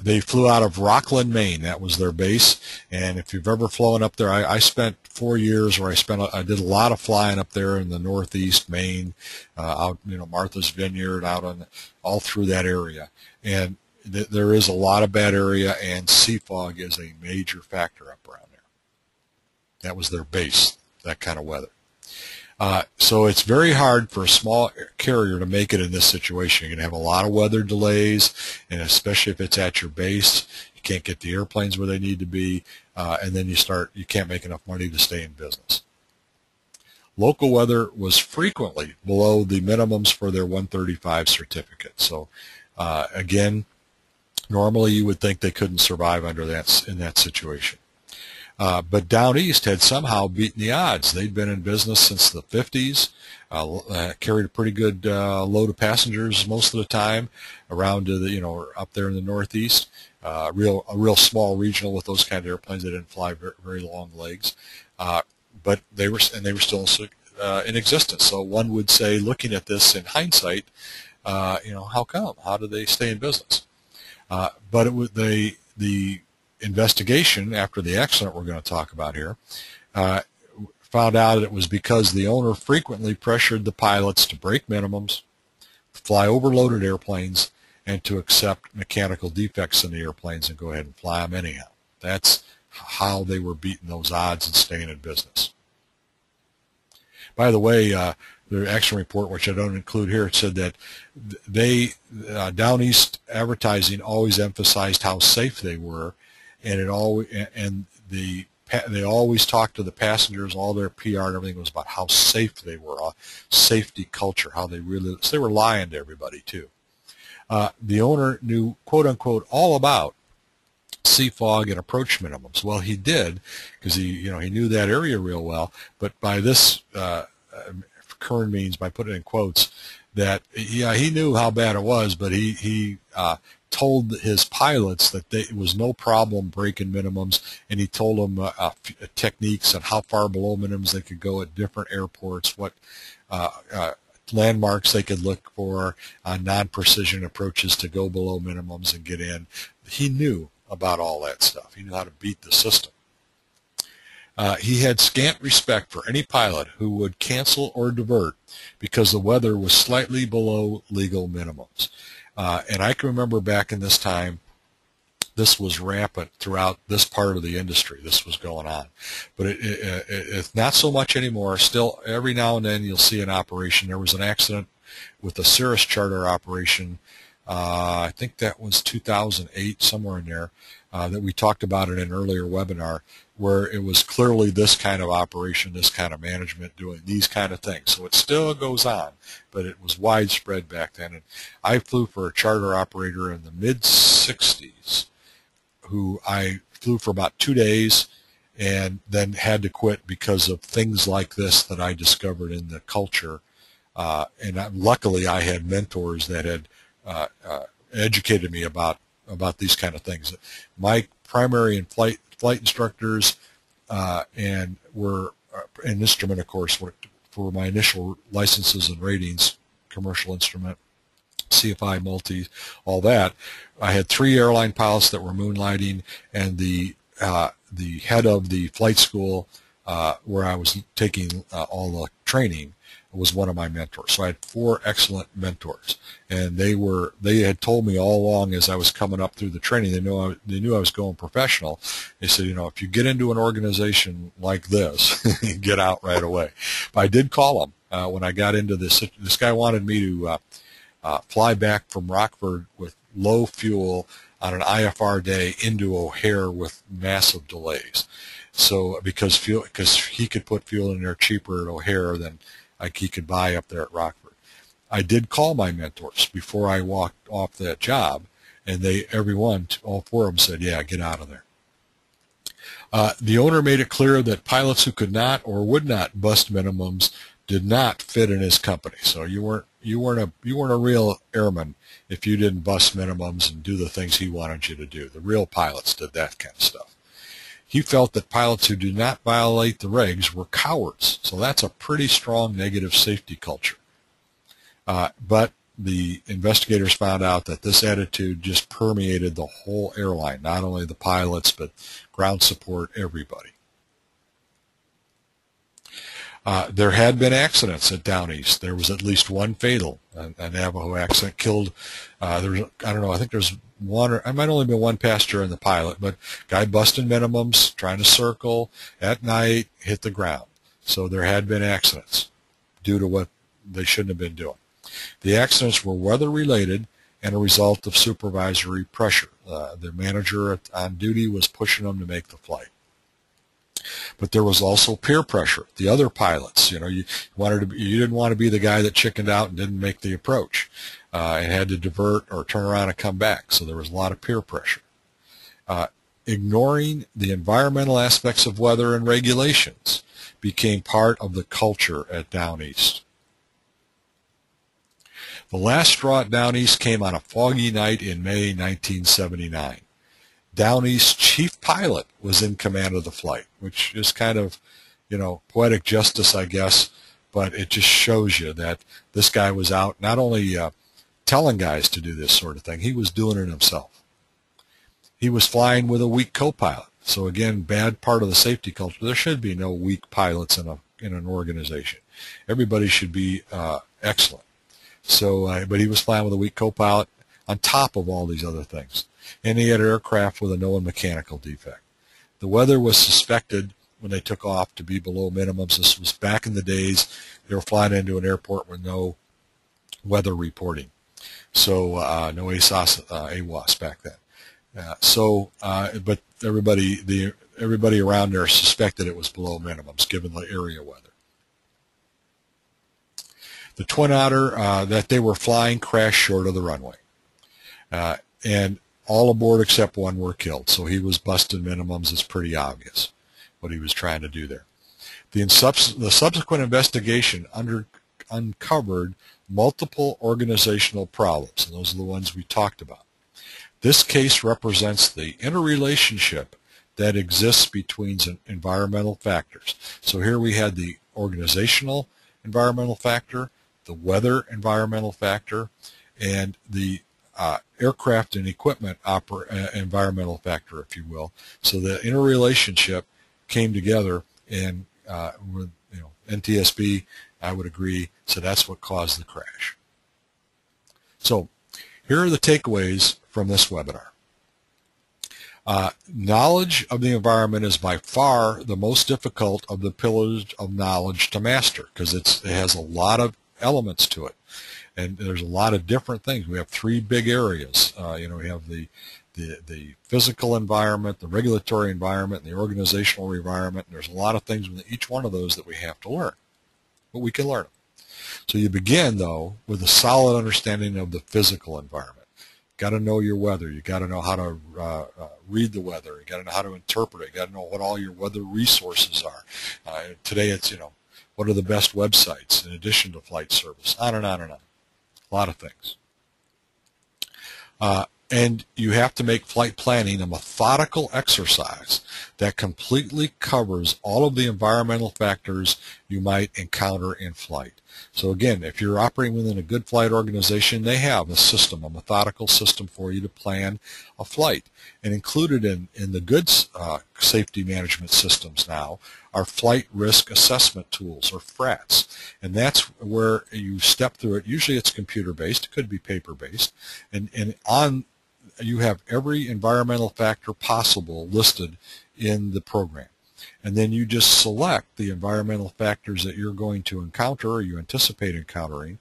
They flew out of Rockland, Maine. That was their base. And if you've ever flown up there, I spent 4 years where I did a lot of flying up there in the Northeast Maine, out Martha's Vineyard, all through that area. And there is a lot of bad area, and sea fog is a major factor up around there. That was their base, that kind of weather. So it's very hard for a small carrier to make it in this situation. You're going to have a lot of weather delays, and especially if it's at your base, you can't get the airplanes where they need to be, and then you can't make enough money to stay in business. Local weather was frequently below the minimums for their 135 certificate. So again, normally you would think they couldn't survive in that situation. But Down East had somehow beaten the odds. They'd been in business since the 50s, carried a pretty good load of passengers most of the time around to the, up there in the Northeast. A real small regional with those kind of airplanes. They didn't fly very, very long legs, but they were still in existence. So one would say, looking at this in hindsight, how come? How did they stay in business? But it was the investigation after the accident we're going to talk about here found out it was because the owner frequently pressured the pilots to break minimums, fly overloaded airplanes, and to accept mechanical defects in the airplanes and go ahead and fly them anyhow. That's how they were beating those odds and staying in business. By the way, the action report, which I don't include here, said that Down East advertising always emphasized how safe they were, and they always talked to the passengers. All their PR and everything was about how safe they were, safety culture, how they were lying to everybody too. The owner knew, quote unquote, all about sea fog and approach minimums. Well, he did, because he knew that area real well. But by this, Kern means, by putting it in quotes, that he knew how bad it was, but he told his pilots that it was no problem breaking minimums, and he told them techniques on how far below minimums they could go at different airports, what landmarks they could look for on non-precision approaches to go below minimums and get in. He knew about all that stuff. He knew how to beat the system. He had scant respect for any pilot who would cancel or divert because the weather was slightly below legal minimums. And I can remember back in this time, this was rampant throughout this part of the industry. This was going on. But it's not so much anymore. Still, every now and then you'll see an operation. There was an accident with a Cirrus charter operation. I think that was 2008, somewhere in there, that we talked about in an earlier webinar, where it was clearly this kind of operation, this kind of management doing these kind of things. So it still goes on, but it was widespread back then. And I flew for a charter operator in the mid-60s who I flew for about 2 days and then had to quit because of things like this that I discovered in the culture. Luckily, I had mentors that had educated me about these kind of things. My primary and flight instructors and instrument, of course, for my initial licenses and ratings, commercial instrument, CFI, multi, all that. I had 3 airline pilots that were moonlighting, and the head of the flight school where I was taking all the training was one of my mentors. So I had 4 excellent mentors, and they had told me all along as I was coming up through the training. They knew I was going professional. They said, if you get into an organization like this, get out right away. But I did call them when I got into this. This guy wanted me to fly back from Rockford with low fuel on an IFR day into O'Hare with massive delays. So because he could put fuel in there cheaper at O'Hare than he could buy up there at Rockford. I did call my mentors before I walked off that job, and all 4 of them said, yeah, get out of there. The owner made it clear that pilots who could not or would not bust minimums did not fit in his company. So you weren't a real airman if you didn't bust minimums and do the things he wanted you to do. The real pilots did that kind of stuff. He felt that pilots who do not violate the regs were cowards. So that's a pretty strong negative safety culture. But the investigators found out that this attitude just permeated the whole airline, not only the pilots, but ground support, everybody. There had been accidents at Down East. There was at least one fatal, a Navajo accident, killed, I think there's one, or it might only be one passenger and the pilot, but guy busting minimums, trying to circle at night, hit the ground. So there had been accidents due to what they shouldn't have been doing. The accidents were weather-related and a result of supervisory pressure. The manager on duty was pushing them to make the flight. But there was also peer pressure. The other pilots, you didn't want to be the guy that chickened out and didn't make the approach and had to divert or turn around and come back. So there was a lot of peer pressure. ignoring the environmental aspects of weather and regulations became part of the culture at Down East. The last straw at Down East came on a foggy night in May 1979. Down East's chief pilot was in command of the flight, which is kind of, poetic justice, I guess, but it just shows you that this guy was out not only telling guys to do this sort of thing, he was doing it himself. He was flying with a weak co-pilot. So again, bad part of the safety culture. There should be no weak pilots in an organization. Everybody should be excellent. So, but he was flying with a weak co-pilot on top of all these other things. And he had an aircraft with a known mechanical defect. The weather was suspected when they took off to be below minimums. This was back in the days they were flying into an airport with no weather reporting. So no AWOS back then. But everybody around there suspected it was below minimums given the area weather. The Twin Otter that they were flying crashed short of the runway. And all aboard except one were killed. So he was busting minimums. It's pretty obvious what he was trying to do there. The subsequent investigation uncovered multiple organizational problems, and those are the ones we talked about. This case represents the interrelationship that exists between environmental factors. So here we had the organizational environmental factor, the weather environmental factor, and the aircraft and equipment environmental factor, if you will. So the interrelationship came together, and with NTSB, I would agree, so that's what caused the crash. So here are the takeaways from this webinar. Knowledge of the environment is by far the most difficult of the pillars of knowledge to master because it has a lot of elements to it, and there's a lot of different things. We have three big areas. We have the physical environment, the regulatory environment, and the organizational environment. And there's a lot of things with each one of those that we have to learn, but we can learn them. So you begin, though, with a solid understanding of the physical environment. Got to know your weather. You got to know how to read the weather. You got to know how to interpret it. You got to know what all your weather resources are. Today, it's what are the best websites in addition to flight service. On and on and on. A lot of things. And you have to make flight planning a methodical exercise that completely covers all of the environmental factors you might encounter in flight. So again, if you're operating within a good flight organization, they have a system, a methodical system for you to plan a flight. And included in the good safety management systems now are flight risk assessment tools, or FRATs. And that's where you step through it. Usually it's computer-based. It could be paper-based. And you have every environmental factor possible listed in the program. And then you just select the environmental factors that you're going to encounter or you anticipate encountering.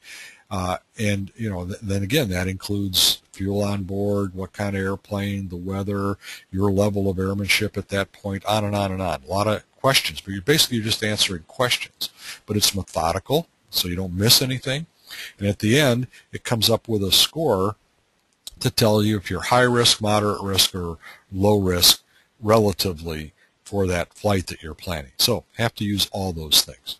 Then again, that includes fuel on board, what kind of airplane, the weather, your level of airmanship at that point, on and on and on. A lot of questions, but you're just answering questions. But it's methodical, so you don't miss anything. And at the end, it comes up with a score to tell you if you're high risk, moderate risk, or low risk relatively for that flight that you're planning. So have to use all those things.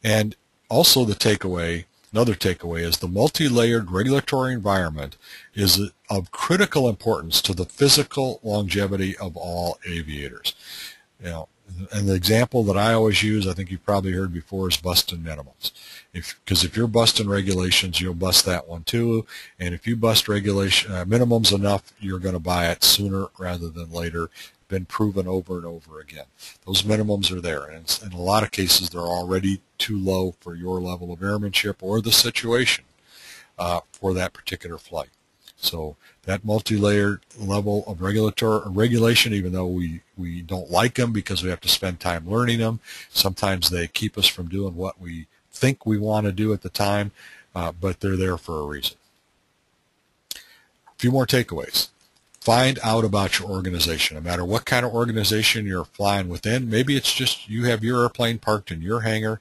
And also another takeaway is the multi-layered regulatory environment is of critical importance to the physical longevity of all aviators. And the example that I always use, I think you've probably heard before, is busting minimums. Because if you're busting regulations, you'll bust that one too. And if you bust minimums enough, you're going to buy it sooner rather than later. Been proven over and over again. Those minimums are there, and in a lot of cases, they're already too low for your level of airmanship or the situation for that particular flight. So that multi-layered level of regulation, even though we don't like them because we have to spend time learning them, sometimes they keep us from doing what we think we want to do at the time, but they're there for a reason. A few more takeaways. find out about your organization. No matter what kind of organization you're flying within, maybe it's just you have your airplane parked in your hangar,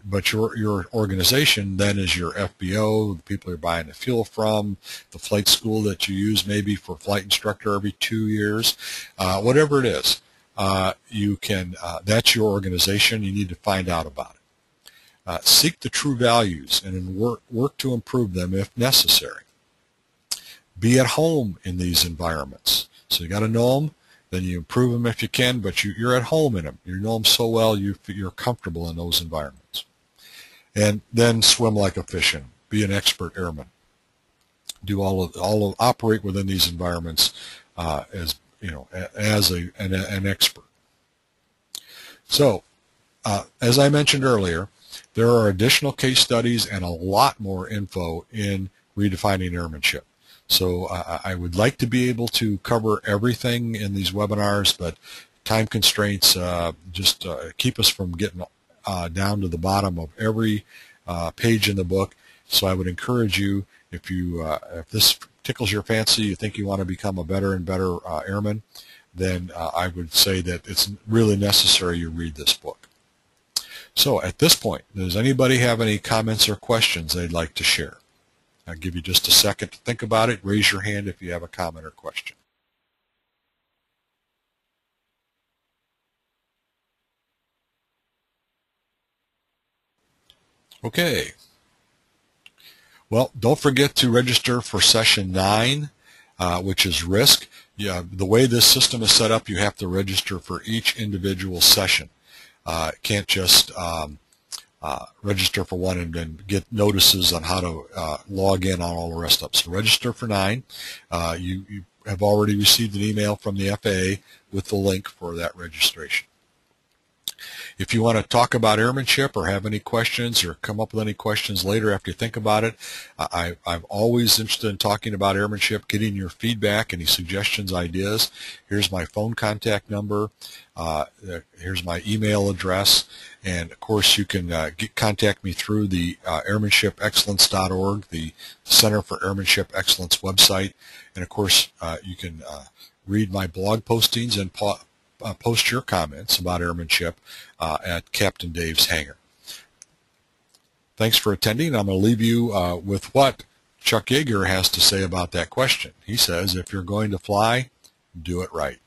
but your organization then is your FBO, the people you're buying the fuel from, the flight school that you use maybe for flight instructor every 2 years, whatever it is. That's your organization. You need to find out about it. Seek the true values and work to improve them if necessary. Be at home in these environments. So you got to know them, then you improve them if you can, but you're at home in them. You know them so well, you're comfortable in those environments. And then swim like a fish in them. Be an expert airman. Do operate within these environments as an expert. So, as I mentioned earlier, there are additional case studies and a lot more info in Redefining Airmanship. So I would like to be able to cover everything in these webinars, but time constraints just keep us from getting down to the bottom of every page in the book. So I would encourage you, if this tickles your fancy, you think you want to become a better and better airman, then I would say that it's really necessary you read this book. So at this point, does anybody have any comments or questions they'd like to share? I'll give you just a second to think about it. Raise your hand if you have a comment or question. Okay. Well, don't forget to register for session 9, which is risk. The way this system is set up, you have to register for each individual session. Can't just register for one and then get notices on how to log in on all the rest of them. So register for 9. You have already received an email from the FAA with the link for that registration. If you want to talk about airmanship or have any questions or come up with any questions later after you think about it, I'm always interested in talking about airmanship, getting your feedback, any suggestions, ideas. Here's my phone contact number. Here's my email address. And, of course, you can contact me through the airmanshipexcellence.org, the Center for Airmanship Excellence website. And, of course, you can read my blog postings and post your comments about airmanship at Captain Dave's hangar. Thanks for attending. I'm going to leave you with what Chuck Yeager has to say about that question. He says, if you're going to fly, do it right.